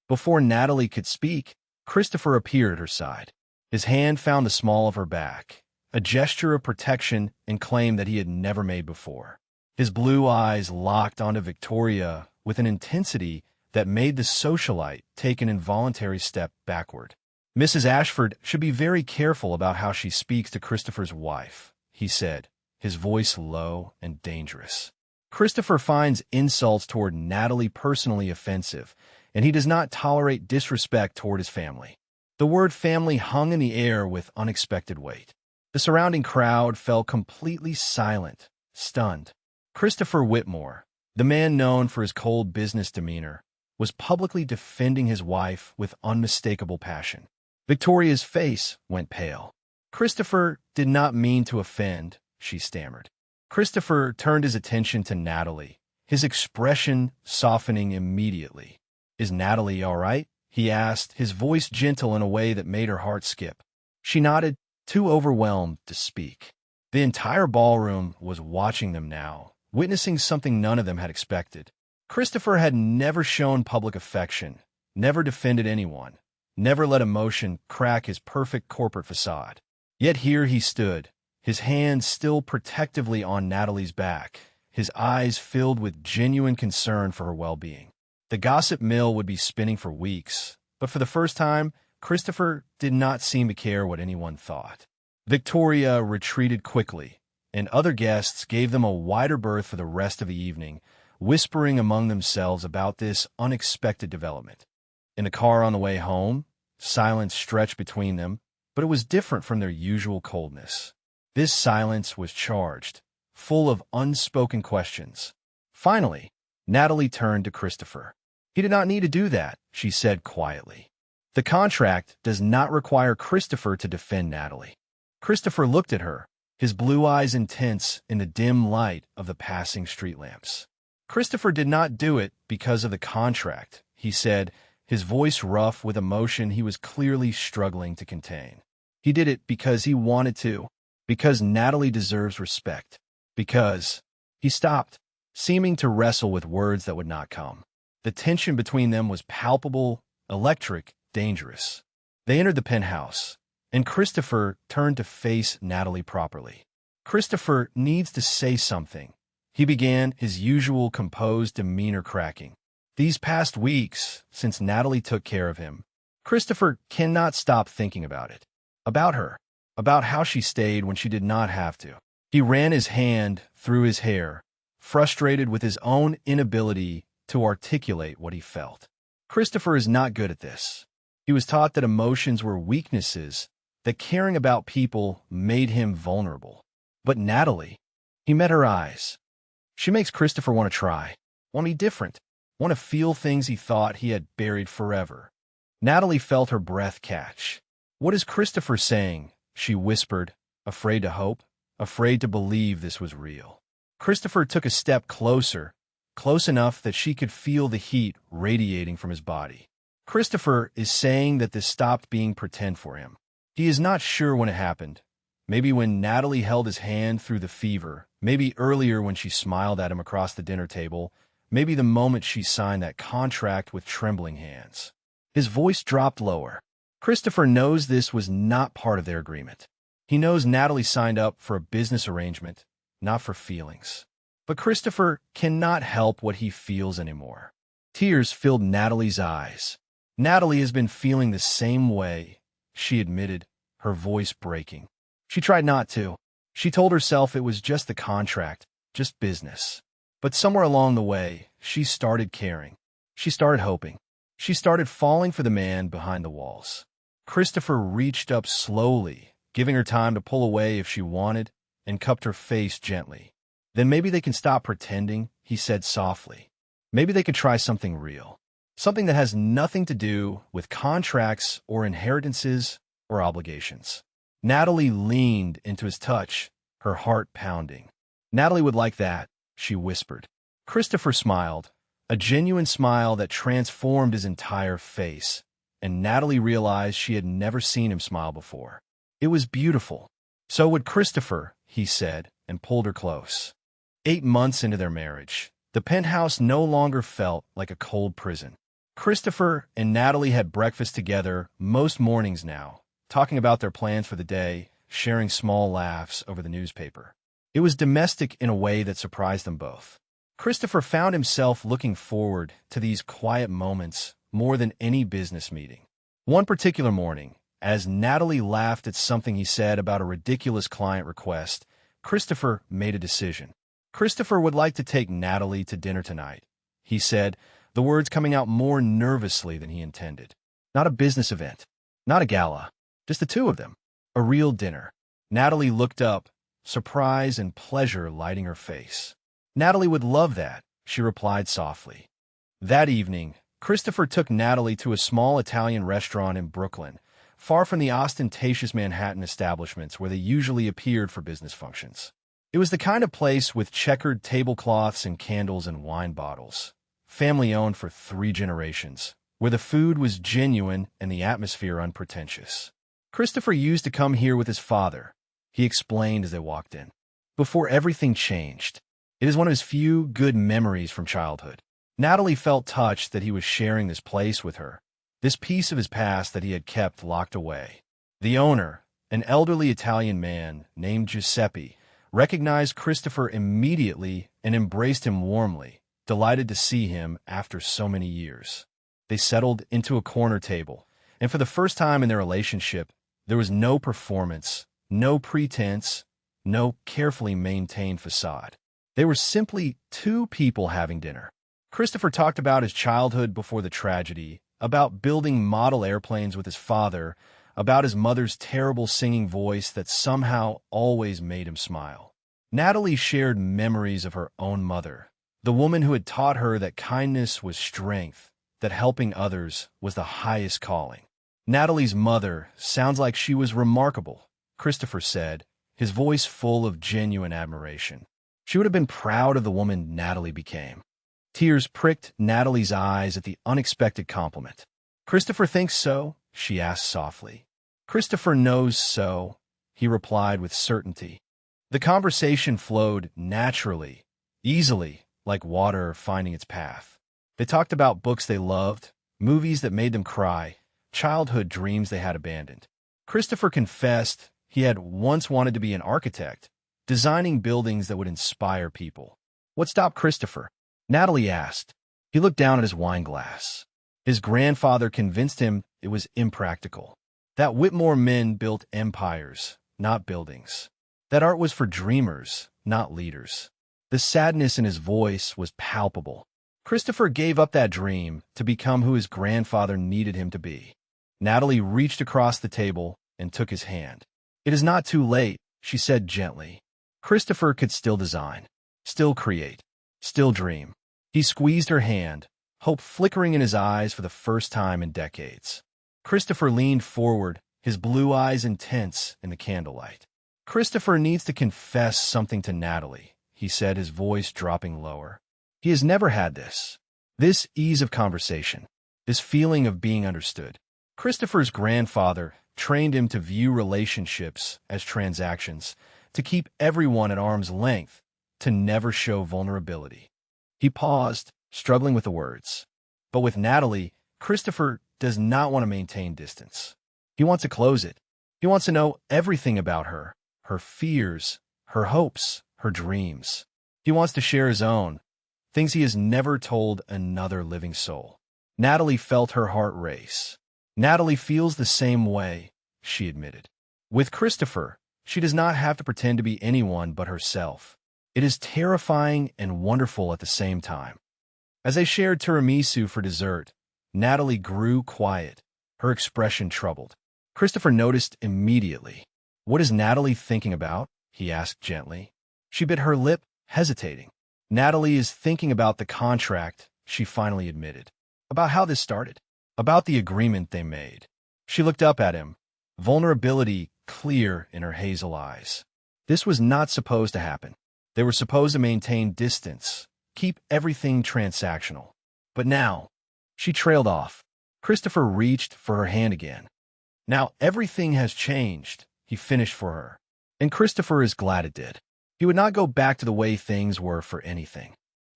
Before Natalie could speak, Christopher appeared at her side. His hand found the small of her back, a gesture of protection and claim that he had never made before. His blue eyes locked onto Victoria with an intensity that made the socialite take an involuntary step backward. Mrs. Ashford should be very careful about how she speaks to Christopher's wife, he said, his voice low and dangerous. Christopher finds insults toward Natalie personally offensive, and he does not tolerate disrespect toward his family. The word family hung in the air with unexpected weight. The surrounding crowd fell completely silent, stunned. Christopher Whitmore, the man known for his cold business demeanor, was publicly defending his wife with unmistakable passion. Victoria's face went pale. Christopher did not mean to offend, she stammered. Christopher turned his attention to Natalie, his expression softening immediately. "Is Natalie all right?" he asked, his voice gentle in a way that made her heart skip. She nodded, too overwhelmed to speak. The entire ballroom was watching them now, witnessing something none of them had expected. Christopher had never shown public affection, never defended anyone, never let emotion crack his perfect corporate facade. Yet here he stood, his hands still protectively on Natalie's back, his eyes filled with genuine concern for her well-being. The gossip mill would be spinning for weeks, but for the first time, Christopher did not seem to care what anyone thought. Victoria retreated quickly, and other guests gave them a wider berth for the rest of the evening, whispering among themselves about this unexpected development. In the car on the way home, silence stretched between them, but it was different from their usual coldness. This silence was charged, full of unspoken questions. Finally, Natalie turned to Christopher. "He did not need to do that," she said quietly. "The contract does not require Christopher to defend Natalie." Christopher looked at her, his blue eyes intense in the dim light of the passing street lamps. "Christopher did not do it because of the contract," he said, his voice rough with emotion he was clearly struggling to contain. "He did it because he wanted to, because Natalie deserves respect, because—" He stopped, seeming to wrestle with words that would not come. The tension between them was palpable, electric, dangerous. They entered the penthouse, and Christopher turned to face Natalie properly. "Christopher needs to say something," he began, his usual composed demeanor cracking. "These past weeks, since Natalie took care of him, Christopher cannot stop thinking about it. About her. About how she stayed when she did not have to." He ran his hand through his hair, frustrated with his own inability to articulate what he felt. Christopher is not good at this. He was taught that emotions were weaknesses, that caring about people made him vulnerable. But Natalie, he met her eyes. She makes Christopher want to try, want to be different, want to feel things he thought he had buried forever. Natalie felt her breath catch. "What is Christopher saying?" she whispered, afraid to hope, afraid to believe this was real. Christopher took a step closer, close enough that she could feel the heat radiating from his body. "Christopher is saying that this stopped being pretend for him. He is not sure when it happened. Maybe when Natalie held his hand through the fever, maybe earlier when she smiled at him across the dinner table, maybe the moment she signed that contract with trembling hands." His voice dropped lower. Christopher knows this was not part of their agreement. He knows Natalie signed up for a business arrangement, not for feelings. But Christopher cannot help what he feels anymore. Tears filled Natalie's eyes. "Natalie has been feeling the same way," she admitted, her voice breaking. She tried not to. She told herself it was just the contract, just business. But somewhere along the way, she started caring. She started hoping. She started falling for the man behind the walls. Christopher reached up slowly, giving her time to pull away if she wanted, and cupped her face gently. "Then maybe they can stop pretending," he said softly. "Maybe they could try something real. Something that has nothing to do with contracts or inheritances or obligations." Natalie leaned into his touch, her heart pounding. "Natalie would like that," she whispered. Christopher smiled, a genuine smile that transformed his entire face, and Natalie realized she had never seen him smile before. It was beautiful. "So would Christopher," he said, and pulled her close. 8 months into their marriage, the penthouse no longer felt like a cold prison. Christopher and Natalie had breakfast together most mornings now, talking about their plans for the day, sharing small laughs over the newspaper. It was domestic in a way that surprised them both. Christopher found himself looking forward to these quiet moments more than any business meeting. One particular morning, as Natalie laughed at something he said about a ridiculous client request, Christopher made a decision. Christopher would like to take Natalie to dinner tonight, he said, the words coming out more nervously than he intended. Not a business event, not a gala, just the two of them. A real dinner. Natalie looked up, surprise and pleasure lighting her face. Natalie would love that, she replied softly. That evening, Christopher took Natalie to a small Italian restaurant in Brooklyn, far from the ostentatious Manhattan establishments where they usually appeared for business functions. It was the kind of place with checkered tablecloths and candles and wine bottles, family-owned for 3 generations, where the food was genuine and the atmosphere unpretentious. Christopher used to come here with his father, he explained as they walked in. Before everything changed. It is one of his few good memories from childhood. Natalie felt touched that he was sharing this place with her, this piece of his past that he had kept locked away. The owner, an elderly Italian man named Giuseppe, recognized Christopher immediately and embraced him warmly, delighted to see him after so many years. They settled into a corner table, and for the first time in their relationship, there was no performance, no pretense, no carefully maintained facade. They were simply 2 people having dinner. Christopher talked about his childhood before the tragedy, about building model airplanes with his father, about his mother's terrible singing voice that somehow always made him smile. Natalie shared memories of her own mother, the woman who had taught her that kindness was strength, that helping others was the highest calling. Natalie's mother sounds like she was remarkable, Christopher said, his voice full of genuine admiration. She would have been proud of the woman Natalie became. Tears pricked Natalie's eyes at the unexpected compliment. Christopher thinks so, she asked softly. Christopher knows so, he replied with certainty. The conversation flowed naturally, easily, like water finding its path. They talked about books they loved, movies that made them cry, childhood dreams they had abandoned. Christopher confessed he had once wanted to be an architect, designing buildings that would inspire people. What stopped Christopher? Natalie asked. He looked down at his wine glass. His grandfather convinced him it was impractical. That Whitmore men built empires, not buildings. That art was for dreamers, not leaders. The sadness in his voice was palpable. Christopher gave up that dream to become who his grandfather needed him to be. Natalie reached across the table and took his hand. It is not too late, she said gently. Christopher could still design, still create, still dream. He squeezed her hand, hope flickering in his eyes for the first time in decades. Christopher leaned forward, his blue eyes intense in the candlelight. Christopher needs to confess something to Natalie, he said, his voice dropping lower. He has never had this ease of conversation, this feeling of being understood. Christopher's grandfather trained him to view relationships as transactions, to keep everyone at arm's length, to never show vulnerability. He paused, struggling with the words. But with Natalie, Christopher does not want to maintain distance. He wants to close it. He wants to know everything about her, her fears, her hopes, her dreams. He wants to share his own, things he has never told another living soul. Natalie felt her heart race. Natalie feels the same way, she admitted. With Christopher, she does not have to pretend to be anyone but herself. It is terrifying and wonderful at the same time. As they shared tiramisu for dessert, Natalie grew quiet, her expression troubled. Christopher noticed immediately. What is Natalie thinking about? He asked gently. She bit her lip, hesitating. Natalie is thinking about the contract, she finally admitted. About how this started. About the agreement they made. She looked up at him, vulnerability clear in her hazel eyes. This was not supposed to happen. They were supposed to maintain distance, keep everything transactional. But now, she trailed off. Christopher reached for her hand again. Now everything has changed, he finished for her. And Christopher is glad it did. He would not go back to the way things were for anything.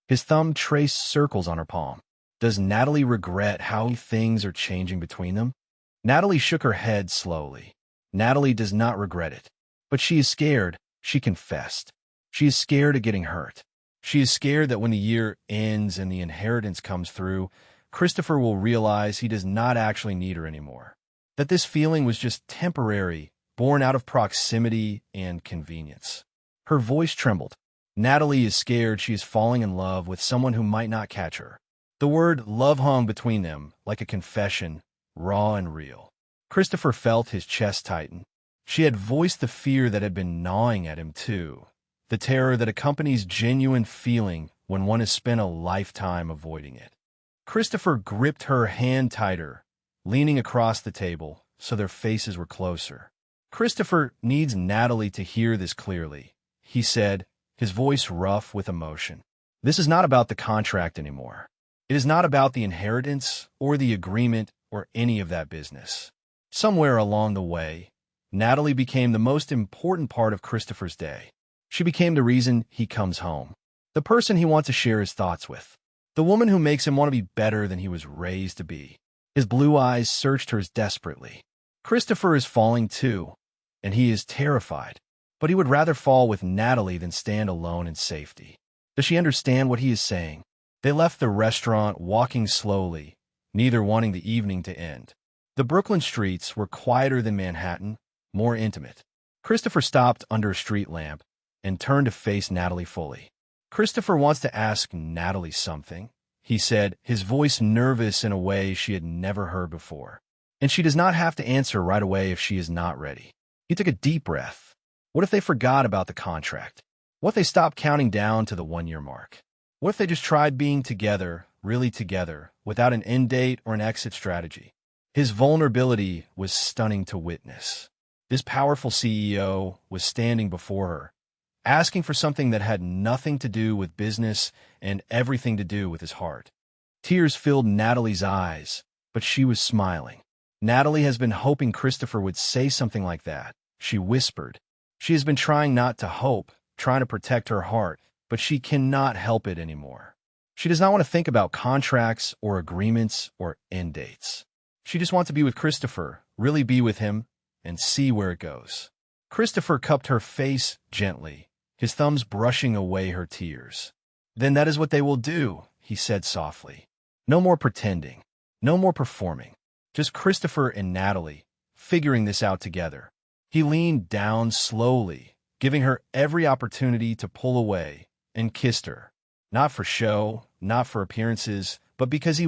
His thumb traced circles on her palm. Does Natalie regret how things are changing between them? Natalie shook her head slowly. Natalie does not regret it. But she is scared, she confessed. She is scared of getting hurt. She is scared that when the year ends and the inheritance comes through, Christopher will realize he does not actually need her anymore. That this feeling was just temporary, born out of proximity and convenience. Her voice trembled. Natalie is scared she is falling in love with someone who might not catch her. The word love hung between them like a confession, raw and real. Christopher felt his chest tighten. She had voiced the fear that had been gnawing at him too, the terror that accompanies genuine feeling when one has spent a lifetime avoiding it. Christopher gripped her hand tighter, leaning across the table so their faces were closer. Christopher needs Natalie to hear this clearly, he said, his voice rough with emotion. This is not about the contract anymore. It is not about the inheritance or the agreement or any of that business. Somewhere along the way, Natalie became the most important part of Christopher's day. She became the reason he comes home, the person he wants to share his thoughts with, the woman who makes him want to be better than he was raised to be. His blue eyes searched hers desperately. Christopher is falling too, and he is terrified, but he would rather fall with Natalie than stand alone in safety. Does she understand what he is saying? They left the restaurant walking slowly, neither wanting the evening to end. The Brooklyn streets were quieter than Manhattan, more intimate. Christopher stopped under a street lamp and turned to face Natalie fully. Christopher wants to ask Natalie something, he said, his voice nervous in a way she had never heard before. And she does not have to answer right away if she is not ready. He took a deep breath. What if they forgot about the contract? What if they stopped counting down to the 1-year mark? What if they just tried being together, really together, without an end date or an exit strategy? His vulnerability was stunning to witness. This powerful CEO was standing before her, asking for something that had nothing to do with business and everything to do with his heart. Tears filled Natalie's eyes, but she was smiling. Natalie has been hoping Christopher would say something like that, she whispered. She has been trying not to hope, trying to protect her heart, but she cannot help it anymore. She does not want to think about contracts or agreements or end dates. She just wants to be with Christopher, really be with him, and see where it goes. Christopher cupped her face gently, his thumbs brushing away her tears. Then that is what they will do, he said softly. No more pretending, no more performing. Just Christopher and Natalie, figuring this out together. He leaned down slowly, giving her every opportunity to pull away, and kissed her. Not for show, not for appearances, but because he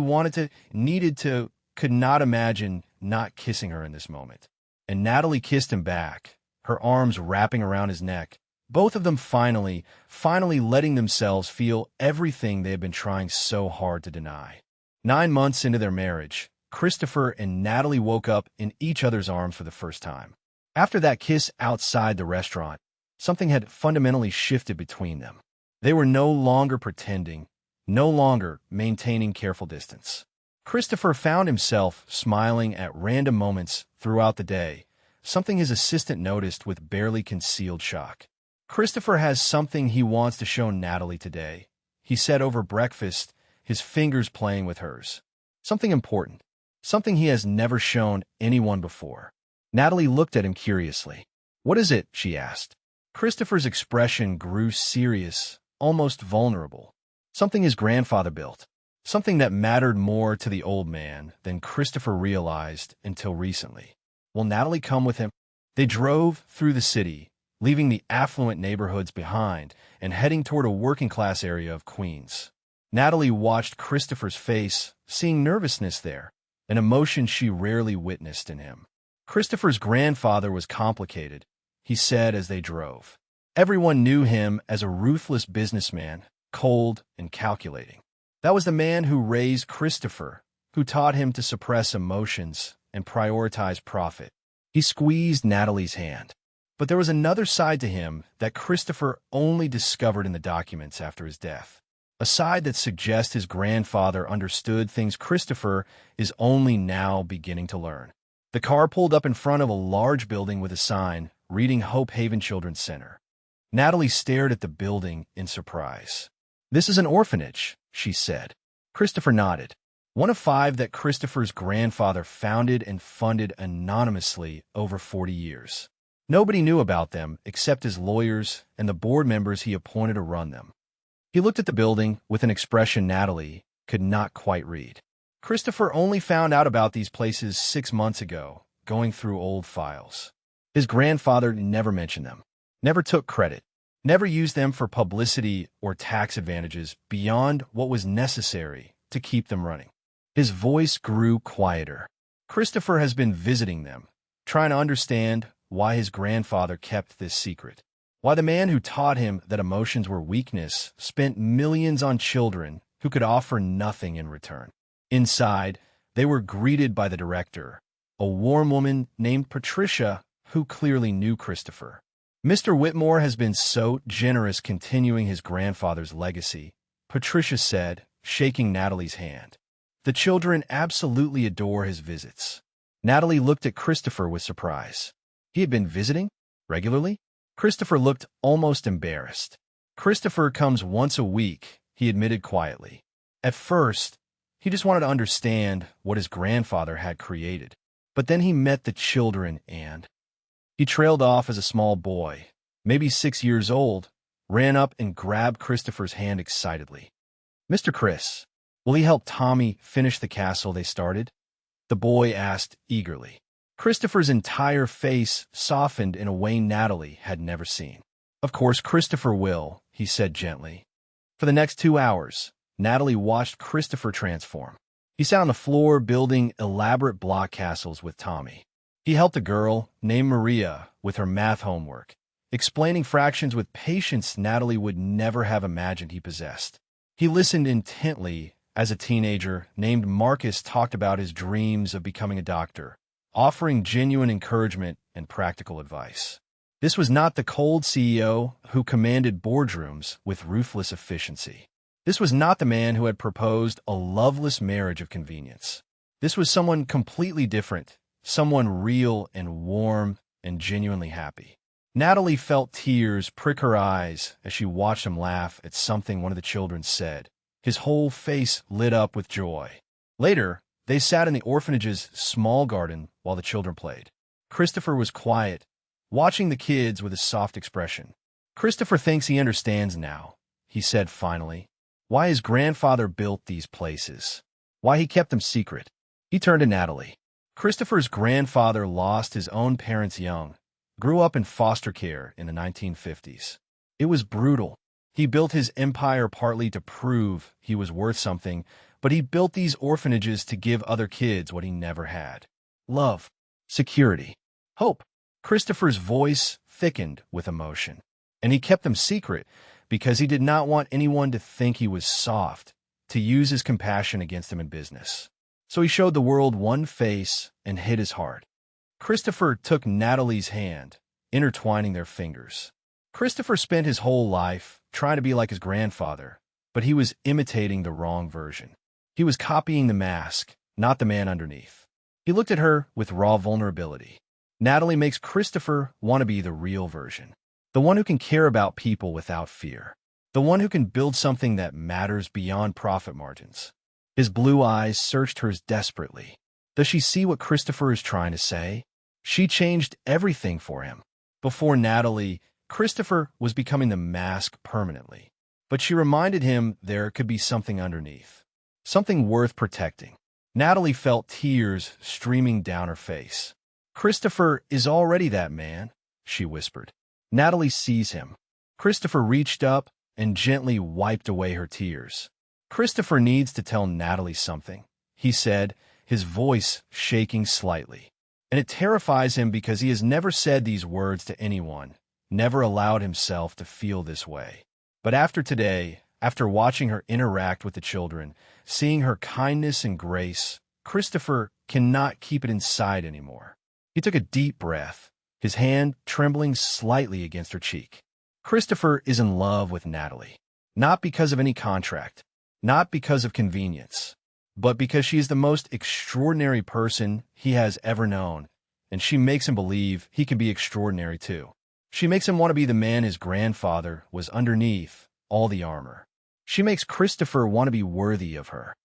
needed to, could not imagine not kissing her in this moment. And Natalie kissed him back, her arms wrapping around his neck, both of them finally letting themselves feel everything they had been trying so hard to deny. 9 months into their marriage, Christopher and Natalie woke up in each other's arms for the first time. After that kiss outside the restaurant, something had fundamentally shifted between them. They were no longer pretending, no longer maintaining careful distance. Christopher found himself smiling at random moments throughout the day, something his assistant noticed with barely concealed shock. Christopher has something he wants to show Natalie today, he said over breakfast, his fingers playing with hers. Something important, something he has never shown anyone before. Natalie looked at him curiously. What is it? She asked. Christopher's expression grew serious, almost vulnerable. Something his grandfather built. Something that mattered more to the old man than Christopher realized until recently. Will Natalie come with him? They drove through the city, leaving the affluent neighborhoods behind and heading toward a working-class area of Queens. Natalie watched Christopher's face, seeing nervousness there, an emotion she rarely witnessed in him. Christopher's grandfather was complicated, he said as they drove. Everyone knew him as a ruthless businessman, cold and calculating. That was the man who raised Christopher, who taught him to suppress emotions and prioritize profit. He squeezed Natalie's hand. But there was another side to him that Christopher only discovered in the documents after his death. A side that suggests his grandfather understood things Christopher is only now beginning to learn. The car pulled up in front of a large building with a sign reading Hope Haven Children's Center. Natalie stared at the building in surprise. This is an orphanage, she said. Christopher nodded. One of 5 that Christopher's grandfather founded and funded anonymously over 40 years. Nobody knew about them except his lawyers and the board members he appointed to run them. He looked at the building with an expression Natalie could not quite read. Christopher only found out about these places 6 months ago, going through old files. His grandfather never mentioned them, never took credit, never used them for publicity or tax advantages beyond what was necessary to keep them running. His voice grew quieter. Christopher has been visiting them, trying to understand why his grandfather kept this secret. Why the man who taught him that emotions were weakness spent millions on children who could offer nothing in return. Inside, they were greeted by the director, a warm woman named Patricia who clearly knew Christopher. Mr. Whitmore has been so generous continuing his grandfather's legacy, Patricia said, shaking Natalie's hand. The children absolutely adore his visits. Natalie looked at Christopher with surprise. He had been visiting? Regularly? Christopher looked almost embarrassed. Christopher comes once a week, he admitted quietly. At first, he just wanted to understand what his grandfather had created. But then he met the children and he trailed off as a small boy, maybe 6 years old, ran up and grabbed Christopher's hand excitedly. Mr. Chris, will he help Tommy finish the castle they started? The boy asked eagerly. Christopher's entire face softened in a way Natalie had never seen. Of course, Christopher will, he said gently. For the next 2 hours, Natalie watched Christopher transform. He sat on the floor building elaborate block castles with Tommy. He helped a girl named Maria with her math homework, explaining fractions with patience Natalie would never have imagined he possessed. He listened intently as a teenager named Marcus talked about his dreams of becoming a doctor, offering genuine encouragement and practical advice. This was not the cold CEO who commanded boardrooms with ruthless efficiency. This was not the man who had proposed a loveless marriage of convenience. This was someone completely different, someone real and warm and genuinely happy. Natalie felt tears prick her eyes as she watched him laugh at something one of the children said. His whole face lit up with joy. Later, they sat in the orphanage's small garden while the children played. Christopher was quiet, watching the kids with a soft expression. Christopher thinks he understands now, he said finally, why his grandfather built these places, why he kept them secret. He turned to Natalie. Christopher's grandfather lost his own parents young, grew up in foster care in the 1950s. It was brutal. He built his empire partly to prove he was worth something, but he built these orphanages to give other kids what he never had. Love, security, hope. Christopher's voice thickened with emotion, and he kept them secret because he did not want anyone to think he was soft, to use his compassion against him in business. So he showed the world one face and hid his heart. Christopher took Natalie's hand, intertwining their fingers. Christopher spent his whole life trying to be like his grandfather, but he was imitating the wrong version. He was copying the mask, not the man underneath. He looked at her with raw vulnerability. Natalie makes Christopher want to be the real version, the one who can care about people without fear, the one who can build something that matters beyond profit margins. His blue eyes searched hers desperately. Does she see what Christopher is trying to say? She changed everything for him. Before Natalie, Christopher was becoming the mask permanently, but she reminded him there could be something underneath, something worth protecting. Natalie felt tears streaming down her face. Christopher is already that man, she whispered. Natalie sees him. Christopher reached up and gently wiped away her tears. Christopher needs to tell Natalie something, he said, his voice shaking slightly. And it terrifies him because he has never said these words to anyone, never allowed himself to feel this way. But after today, after watching her interact with the children, seeing her kindness and grace, Christopher cannot keep it inside anymore. He took a deep breath, his hand trembling slightly against her cheek. Christopher is in love with Natalie, not because of any contract, not because of convenience, but because she is the most extraordinary person he has ever known, and she makes him believe he can be extraordinary too. She makes him want to be the man his grandfather was underneath all the armor. She makes Christopher want to be worthy of her.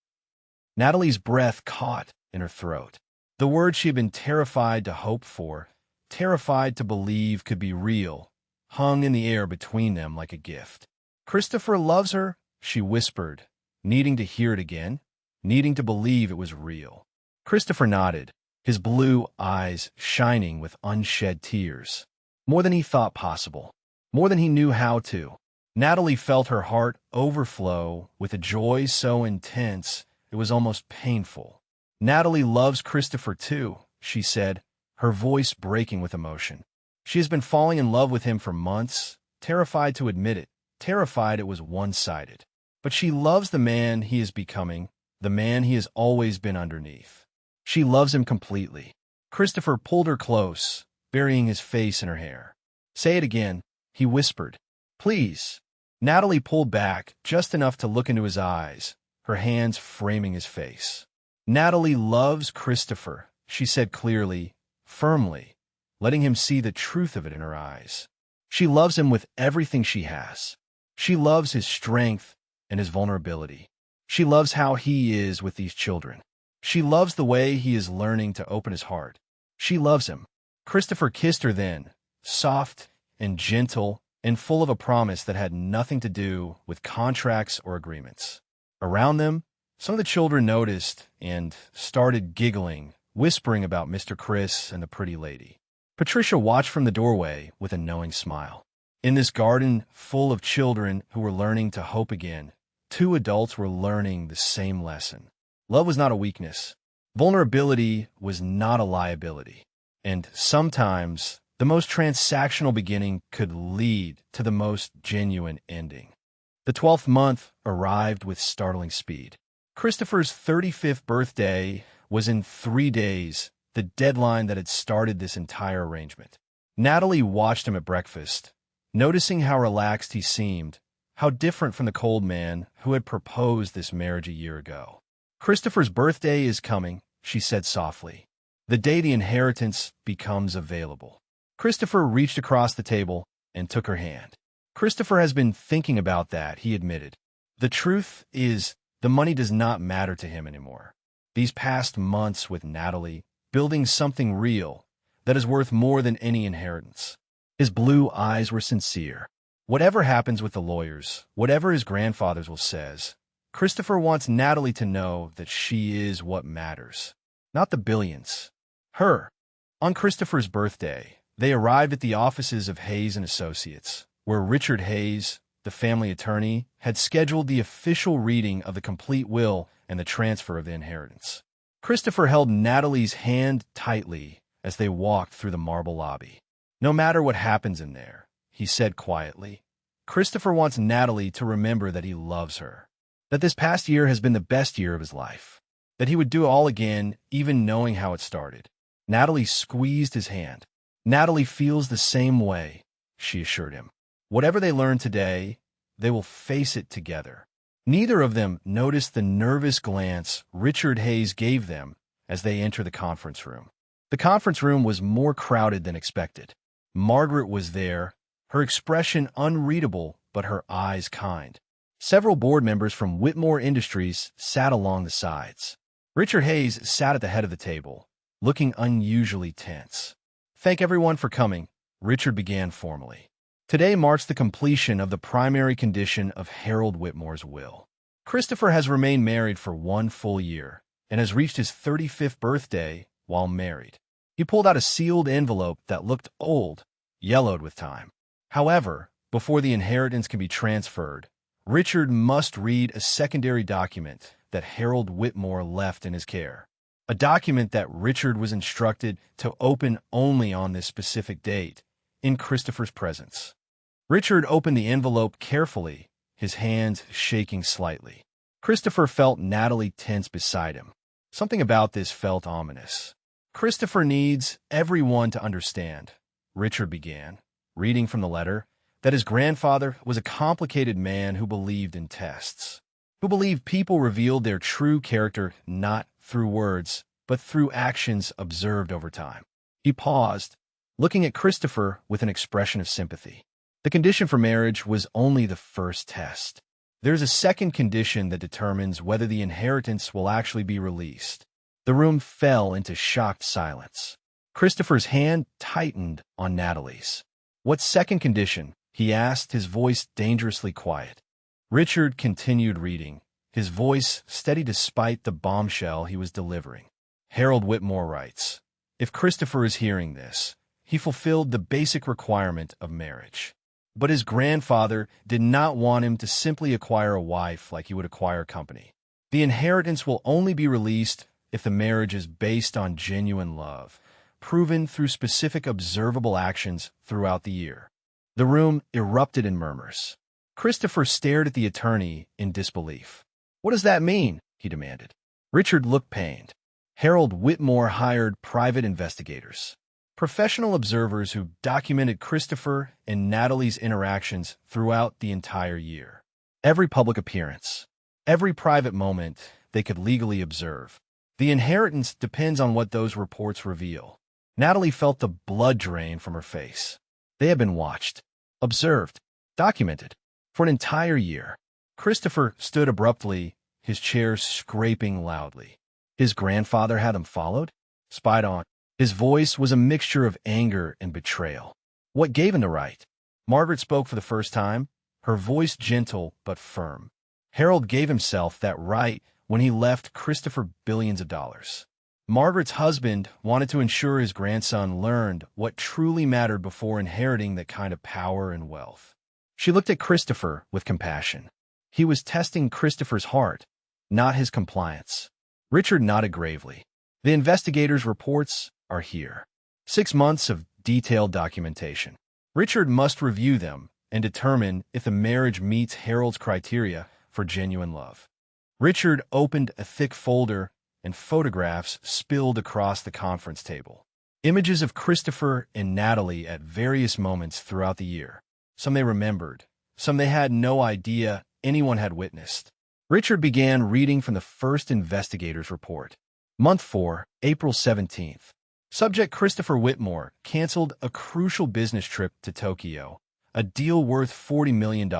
Natalie's breath caught in her throat. The word she had been terrified to hope for, terrified to believe could be real, hung in the air between them like a gift. "Christopher loves her," she whispered, needing to hear it again, needing to believe it was real. Christopher nodded, his blue eyes shining with unshed tears. More than he thought possible. More than he knew how to. Natalie felt her heart overflow with a joy so intense it was almost painful. "Natalie loves Christopher too," she said, her voice breaking with emotion. She has been falling in love with him for months, terrified to admit it, terrified it was one-sided. But she loves the man he is becoming, the man he has always been underneath. She loves him completely. Christopher pulled her close, burying his face in her hair. "Say it again," he whispered. "Please." Natalie pulled back just enough to look into his eyes, her hands framing his face. "Natalie loves Christopher," she said clearly, firmly, letting him see the truth of it in her eyes. She loves him with everything she has. She loves his strength and his vulnerability. She loves how he is with these children. She loves the way he is learning to open his heart. She loves him. Christopher kissed her then, soft and gentle and full of a promise that had nothing to do with contracts or agreements. Around them, some of the children noticed and started giggling, whispering about Mr. Chris and the pretty lady. Patricia watched from the doorway with a knowing smile. In this garden full of children who were learning to hope again, two adults were learning the same lesson. Love was not a weakness. Vulnerability was not a liability. And sometimes, the most transactional beginning could lead to the most genuine ending. The 12th month arrived with startling speed. Christopher's 35th birthday was in 3 days, the deadline that had started this entire arrangement. Natalie watched him at breakfast, noticing how relaxed he seemed, how different from the cold man who had proposed this marriage a year ago. "Christopher's birthday is coming," she said softly. "The day the inheritance becomes available." Christopher reached across the table and took her hand. "Christopher has been thinking about that," he admitted. "The truth is, the money does not matter to him anymore. These past months with Natalie, building something real that is worth more than any inheritance." His blue eyes were sincere. Whatever happens with the lawyers, whatever his grandfather's will says, Christopher wants Natalie to know that she is what matters. Not the billions. Her. On Christopher's birthday, they arrived at the offices of Hayes & Associates, where Richard Hayes, the family attorney, had scheduled the official reading of the complete will and the transfer of the inheritance. Christopher held Natalie's hand tightly as they walked through the marble lobby. "No matter what happens in there," he said quietly, "Christopher wants Natalie to remember that he loves her, that this past year has been the best year of his life, that he would do it all again, even knowing how it started." Natalie squeezed his hand. "Natalie feels the same way," she assured him. "Whatever they learn today, they will face it together." Neither of them noticed the nervous glance Richard Hayes gave them as they entered the conference room. The conference room was more crowded than expected. Margaret was there, her expression unreadable but her eyes kind. Several board members from Whitmore Industries sat along the sides. Richard Hayes sat at the head of the table, looking unusually tense. "Thank everyone for coming," Richard began formally. "Today marks the completion of the primary condition of Harold Whitmore's will. Christopher has remained married for 1 full year and has reached his 35th birthday while married." He pulled out a sealed envelope that looked old, yellowed with time. However, before the inheritance can be transferred, Richard must read a secondary document that Harold Whitmore left in his care. A document that Richard was instructed to open only on this specific date, in Christopher's presence. Richard opened the envelope carefully, his hands shaking slightly. Christopher felt Natalie tense beside him. Something about this felt ominous. "Christopher needs everyone to understand," Richard began, reading from the letter, "that his grandfather was a complicated man who believed in tests, who believed people revealed their true character not through words, but through actions observed over time." He paused, looking at Christopher with an expression of sympathy. "The condition for marriage was only the first test. There's a second condition that determines whether the inheritance will actually be released." The room fell into shocked silence. Christopher's hand tightened on Natalie's. "What second condition?" he asked, his voice dangerously quiet. Richard continued reading, his voice steady despite the bombshell he was delivering. Harold Whitmore writes, "If Christopher is hearing this, he fulfilled the basic requirement of marriage. But his grandfather did not want him to simply acquire a wife like he would acquire a company. The inheritance will only be released if the marriage is based on genuine love, proven through specific observable actions throughout the year." The room erupted in murmurs. Christopher stared at the attorney in disbelief. "What does that mean?" he demanded. Richard looked pained. Harold Whitmore hired private investigators, professional observers who documented Christopher and Natalie's interactions throughout the entire year. Every public appearance, every private moment they could legally observe. The inheritance depends on what those reports reveal. Natalie felt the blood drain from her face. They had been watched, observed, documented for an entire year. Christopher stood abruptly, his chair scraping loudly. His grandfather had him followed, spied on. His voice was a mixture of anger and betrayal. What gave him the right? Margaret spoke for the first time, her voice gentle but firm. Harold gave himself that right when he left Christopher billions of dollars. Margaret's husband wanted to ensure his grandson learned what truly mattered before inheriting that kind of power and wealth. She looked at Christopher with compassion. He was testing Christopher's heart, not his compliance. Richard nodded gravely. "The investigators' reports are here. 6 months of detailed documentation. Richard must review them and determine if the marriage meets Harold's criteria for genuine love." Richard opened a thick folder, and photographs spilled across the conference table. Images of Christopher and Natalie at various moments throughout the year. Some they remembered, some they had no idea anyone had witnessed. Richard began reading from the first investigator's report. Month 4, April 17th. Subject Christopher Whitmore canceled a crucial business trip to Tokyo, a deal worth $40 million,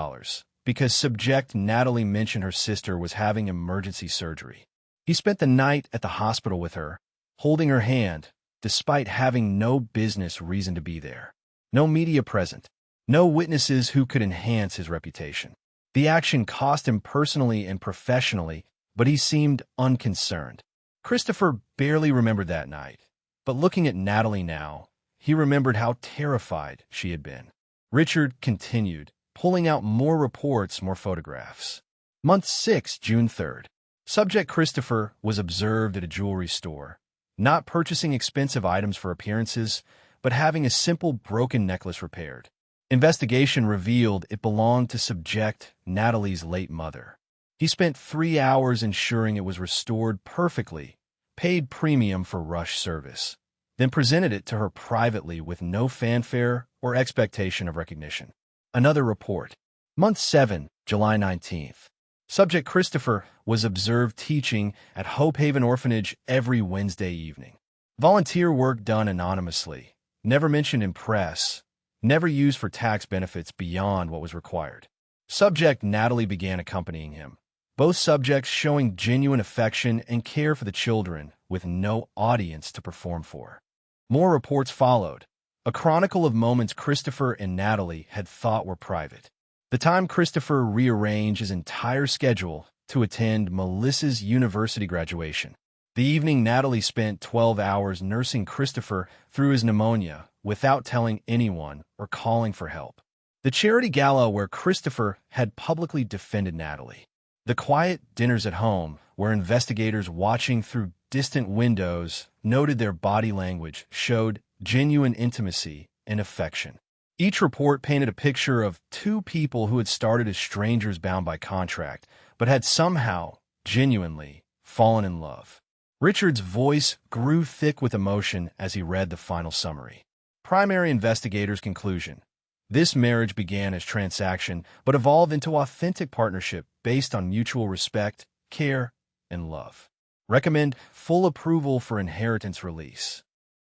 because subject Natalie mentioned her sister was having emergency surgery. He spent the night at the hospital with her, holding her hand, despite having no business reason to be there. No media present, no witnesses who could enhance his reputation. The action cost him personally and professionally, but he seemed unconcerned. Christopher barely remembered that night, but looking at Natalie now, he remembered how terrified she had been. Richard continued, pulling out more reports, more photographs. Month 6, June 3rd. Subject Christopher was observed at a jewelry store, not purchasing expensive items for appearances, but having a simple broken necklace repaired. Investigation revealed it belonged to subject Natalie's late mother. He spent 3 hours ensuring it was restored perfectly, paid premium for rush service, then presented it to her privately with no fanfare or expectation of recognition. Another report. Month 7, July 19th. Subject Christopher was observed teaching at Hope Haven Orphanage every Wednesday evening. Volunteer work done anonymously, never mentioned in press, never used for tax benefits beyond what was required. Subject Natalie began accompanying him, both subjects showing genuine affection and care for the children with no audience to perform for. More reports followed, a chronicle of moments Christopher and Natalie had thought were private. The time Christopher rearranged his entire schedule to attend Melissa's university graduation. The evening Natalie spent 12 hours nursing Christopher through his pneumonia without telling anyone or calling for help. The charity gala where Christopher had publicly defended Natalie. The quiet dinners at home where investigators watching through distant windows noted their body language showed genuine intimacy and affection. Each report painted a picture of two people who had started as strangers bound by contract, but had somehow, genuinely, fallen in love. Richard's voice grew thick with emotion as he read the final summary. Primary investigators' conclusion. This marriage began as transaction, but evolved into authentic partnership based on mutual respect, care, and love. Recommend full approval for inheritance release.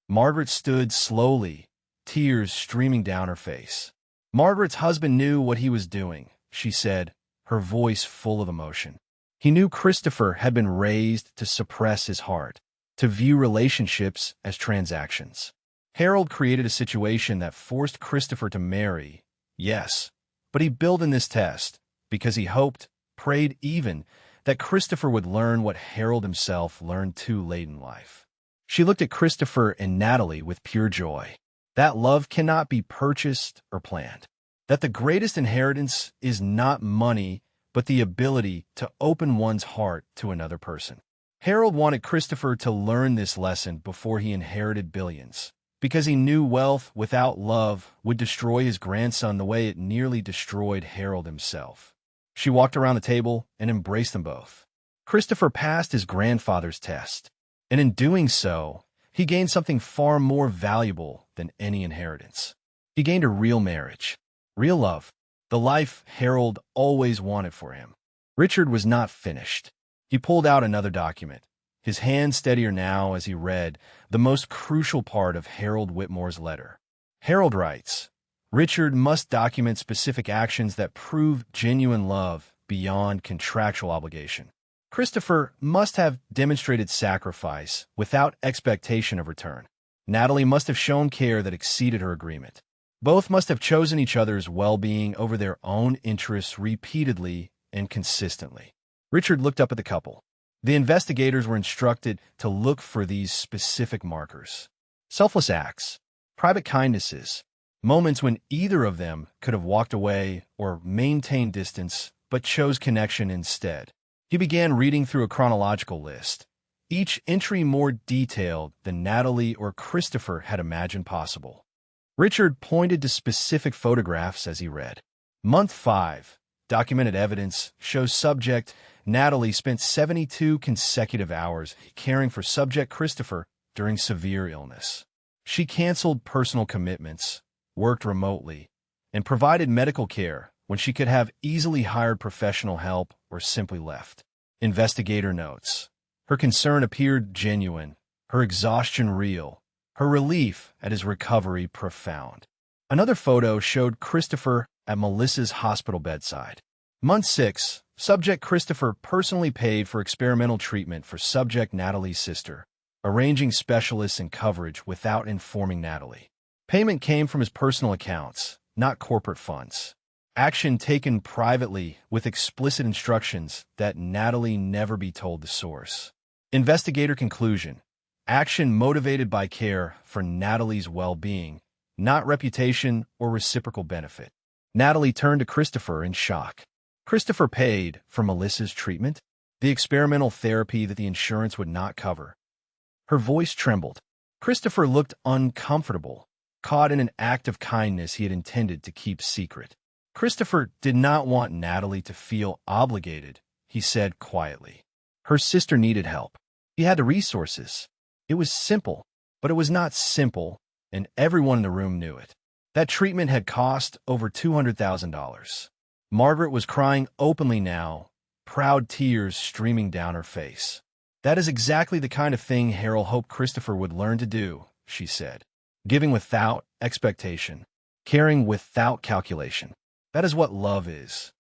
Margaret stood slowly, tears streaming down her face. Margaret's husband knew what he was doing, she said, her voice full of emotion. He knew Christopher had been raised to suppress his heart, to view relationships as transactions. Harold created a situation that forced Christopher to marry, yes, but he built in this test because he hoped, prayed even, that Christopher would learn what Harold himself learned too late in life. She looked at Christopher and Natalie with pure joy. That love cannot be purchased or planned. That the greatest inheritance is not money, but the ability to open one's heart to another person. Harold wanted Christopher to learn this lesson before he inherited billions, because he knew wealth without love would destroy his grandson the way it nearly destroyed Harold himself. She walked around the table and embraced them both. Christopher passed his grandfather's test, and in doing so, he gained something far more valuable than any inheritance. He gained a real marriage, real love, the life Harold always wanted for him. Richard was not finished. He pulled out another document, his hand steadier now as he read the most crucial part of Harold Whitmore's letter. Harold writes, Richard must document specific actions that prove genuine love beyond contractual obligation. Christopher must have demonstrated sacrifice without expectation of return. Natalie must have shown care that exceeded her agreement. Both must have chosen each other's well-being over their own interests repeatedly and consistently. Richard looked up at the couple. The investigators were instructed to look for these specific markers. Selfless acts, private kindnesses, moments when either of them could have walked away or maintained distance but chose connection instead. He began reading through a chronological list, each entry more detailed than Natalie or Christopher had imagined possible. Richard pointed to specific photographs as he read. Month 5, documented evidence, shows subject Natalie spent 72 consecutive hours caring for subject Christopher during severe illness. She canceled personal commitments, worked remotely, and provided medical care when she could have easily hired professional help or simply left. Investigator notes, her concern appeared genuine, her exhaustion real, her relief at his recovery profound. Another photo showed Christopher at Melissa's hospital bedside. Month 6, subject Christopher personally paid for experimental treatment for subject Natalie's sister, arranging specialists and coverage without informing Natalie. Payment came from his personal accounts, not corporate funds. Action taken privately with explicit instructions that Natalie never be told the source. Investigator conclusion. Action motivated by care for Natalie's well-being, not reputation or reciprocal benefit. Natalie turned to Christopher in shock. Christopher paid for Melissa's treatment, the experimental therapy that the insurance would not cover. Her voice trembled. Christopher looked uncomfortable, caught in an act of kindness he had intended to keep secret. Christopher did not want Natalie to feel obligated, he said quietly. Her sister needed help. He had the resources. It was simple, but it was not simple, and everyone in the room knew it. That treatment had cost over $200,000. Margaret was crying openly now, proud tears streaming down her face. That is exactly the kind of thing Harold hoped Christopher would learn to do, she said. Giving without expectation, caring without calculation. That is what love is.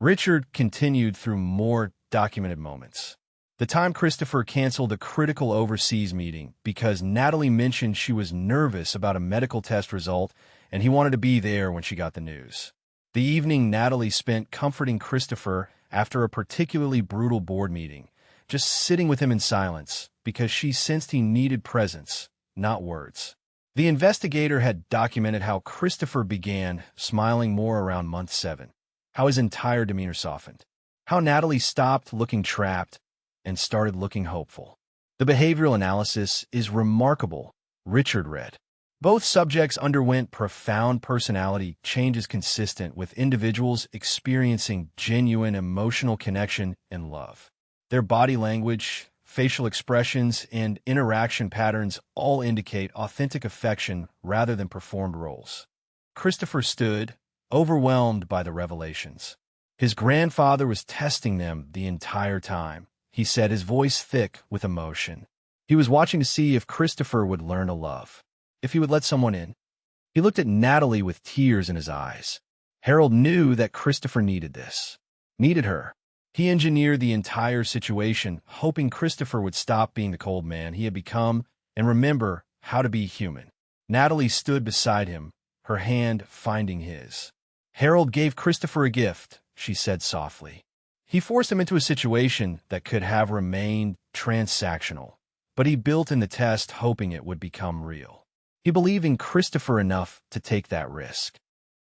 Richard continued through more documented moments. The time Christopher canceled a critical overseas meeting because Natalie mentioned she was nervous about a medical test result and he wanted to be there when she got the news. The evening Natalie spent comforting Christopher after a particularly brutal board meeting, just sitting with him in silence because she sensed he needed presence, not words. The investigator had documented how Christopher began smiling more around month 7, how his entire demeanor softened, how Natalie stopped looking trapped and started looking hopeful. The behavioral analysis is remarkable, Richard read. Both subjects underwent profound personality changes consistent with individuals experiencing genuine emotional connection and love. Their body language, facial expressions, and interaction patterns all indicate authentic affection rather than performed roles. Christopher stood, overwhelmed by the revelations. His grandfather was testing them the entire time, he said, his voice thick with emotion. He was watching to see if Christopher would learn to love, if he would let someone in. He looked at Natalie with tears in his eyes. Harold knew that Christopher needed this, needed her. He engineered the entire situation, hoping Christopher would stop being the cold man he had become and remember how to be human. Natalie stood beside him, her hand finding his. "Harold gave Christopher a gift," she said softly. "He forced him into a situation that could have remained transactional, but he built in the test hoping it would become real. He believed in Christopher enough to take that risk."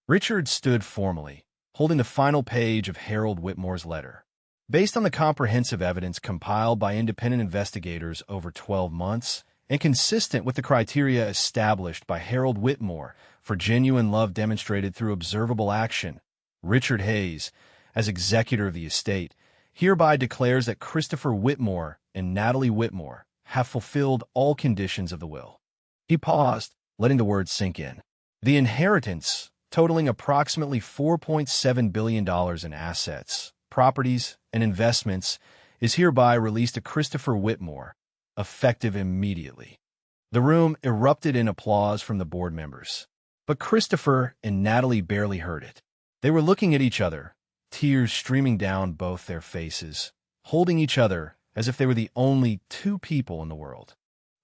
Richard stood formally, holding the final page of Harold Whitmore's letter. Based on the comprehensive evidence compiled by independent investigators over 12 months, and consistent with the criteria established by Harold Whitmore for genuine love demonstrated through observable action, Richard Hayes, as executor of the estate, hereby declares that Christopher Whitmore and Natalie Whitmore have fulfilled all conditions of the will. He paused, letting the words sink in. The inheritance, totaling approximately $4.7 billion in assets, properties, and investments, is hereby released to Christopher Whitmore, effective immediately. The room erupted in applause from the board members. But Christopher and Natalie barely heard it. They were looking at each other, tears streaming down both their faces, holding each other as if they were the only two people in the world.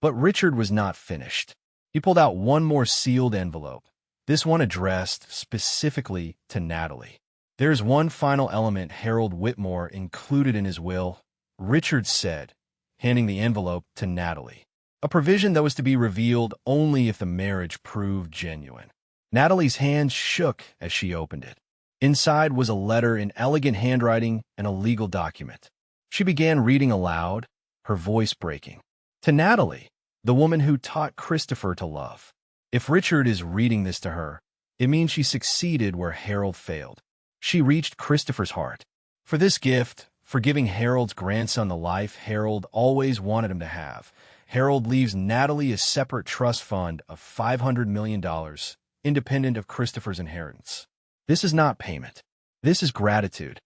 But Richard was not finished. He pulled out one more sealed envelope, this one addressed specifically to Natalie. "There's one final element Harold Whitmore included in his will," Richard said, handing the envelope to Natalie. "A provision that was to be revealed only if the marriage proved genuine." Natalie's hands shook as she opened it. Inside was a letter in elegant handwriting and a legal document. She began reading aloud, her voice breaking. To Natalie, the woman who taught Christopher to love. If Richard is reading this to her, it means she succeeded where Harold failed. She reached Christopher's heart. For this gift, for giving Harold's grandson the life Harold always wanted him to have, Harold leaves Natalie a separate trust fund of $500 million, independent of Christopher's inheritance. This is not payment. This is gratitude.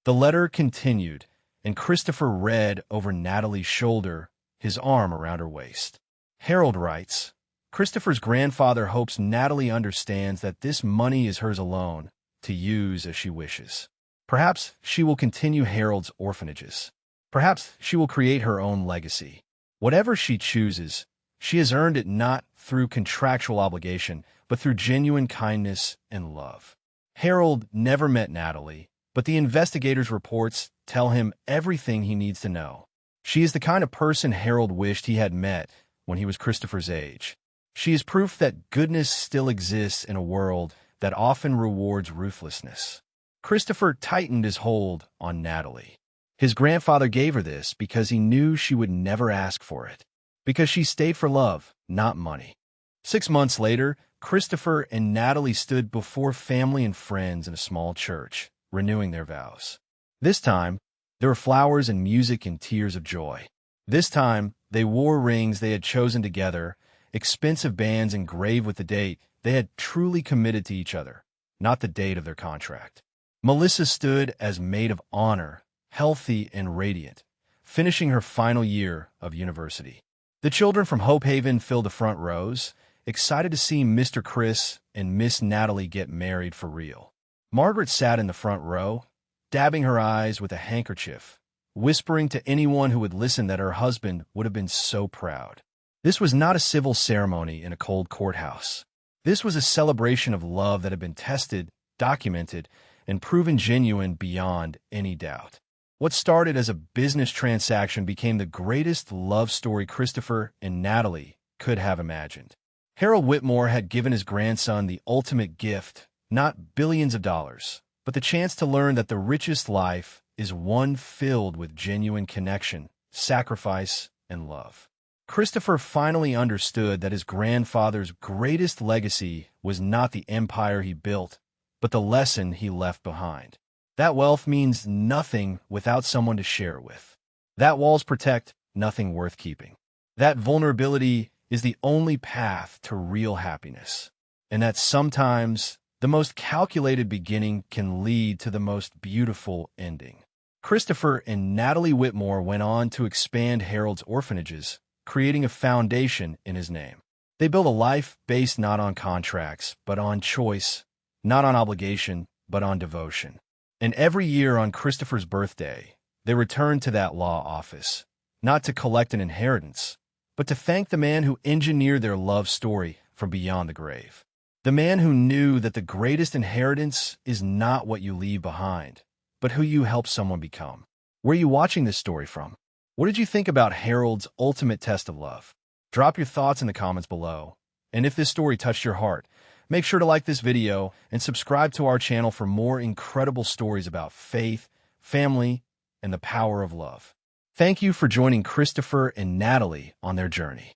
The letter continued, and Christopher read over Natalie's shoulder, his arm around her waist. Harold writes, "Christopher's grandfather hopes Natalie understands that this money is hers alone, to use as she wishes. Perhaps she will continue Harold's orphanages. Perhaps she will create her own legacy. Whatever she chooses, she has earned it not through contractual obligation, but through genuine kindness and love." Harold never met Natalie, but the investigators' reports tell him everything he needs to know. She is the kind of person Harold wished he had met when he was Christopher's age. She is proof that goodness still exists in a world that often rewards ruthlessness. Christopher tightened his hold on Natalie. His grandfather gave her this because he knew she would never ask for it, because she stayed for love, not money. 6 months later, Christopher and Natalie stood before family and friends in a small church, renewing their vows. This time, there were flowers and music and tears of joy. This time, they wore rings they had chosen together, expensive bands engraved with the date they had truly committed to each other, not the date of their contract. Melissa stood as maid of honor, healthy and radiant, finishing her final year of university. The children from Hope Haven filled the front rows, excited to see Mr. Chris and Miss Natalie get married for real. Margaret sat in the front row, dabbing her eyes with a handkerchief, whispering to anyone who would listen that her husband would have been so proud. This was not a civil ceremony in a cold courthouse. This was a celebration of love that had been tested, documented, and proven genuine beyond any doubt. What started as a business transaction became the greatest love story Christopher and Natalie could have imagined. Harold Whitmore had given his grandson the ultimate gift, not billions of dollars, but the chance to learn that the richest life is one filled with genuine connection, sacrifice, and love. Christopher finally understood that his grandfather's greatest legacy was not the empire he built, but the lesson he left behind. That wealth means nothing without someone to share it with. That walls protect nothing worth keeping. That vulnerability is the only path to real happiness. And that sometimes the most calculated beginning can lead to the most beautiful ending. Christopher and Natalie Whitmore went on to expand Harold's orphanages, creating a foundation in his name. They built a life based not on contracts, but on choice, not on obligation, but on devotion. And every year on Christopher's birthday, they returned to that law office, not to collect an inheritance, but to thank the man who engineered their love story from beyond the grave. The man who knew that the greatest inheritance is not what you leave behind, but who you help someone become. Where are you watching this story from? What did you think about Harold's ultimate test of love? Drop your thoughts in the comments below. And if this story touched your heart, make sure to like this video and subscribe to our channel for more incredible stories about faith, family, and the power of love. Thank you for joining Christopher and Natalie on their journey.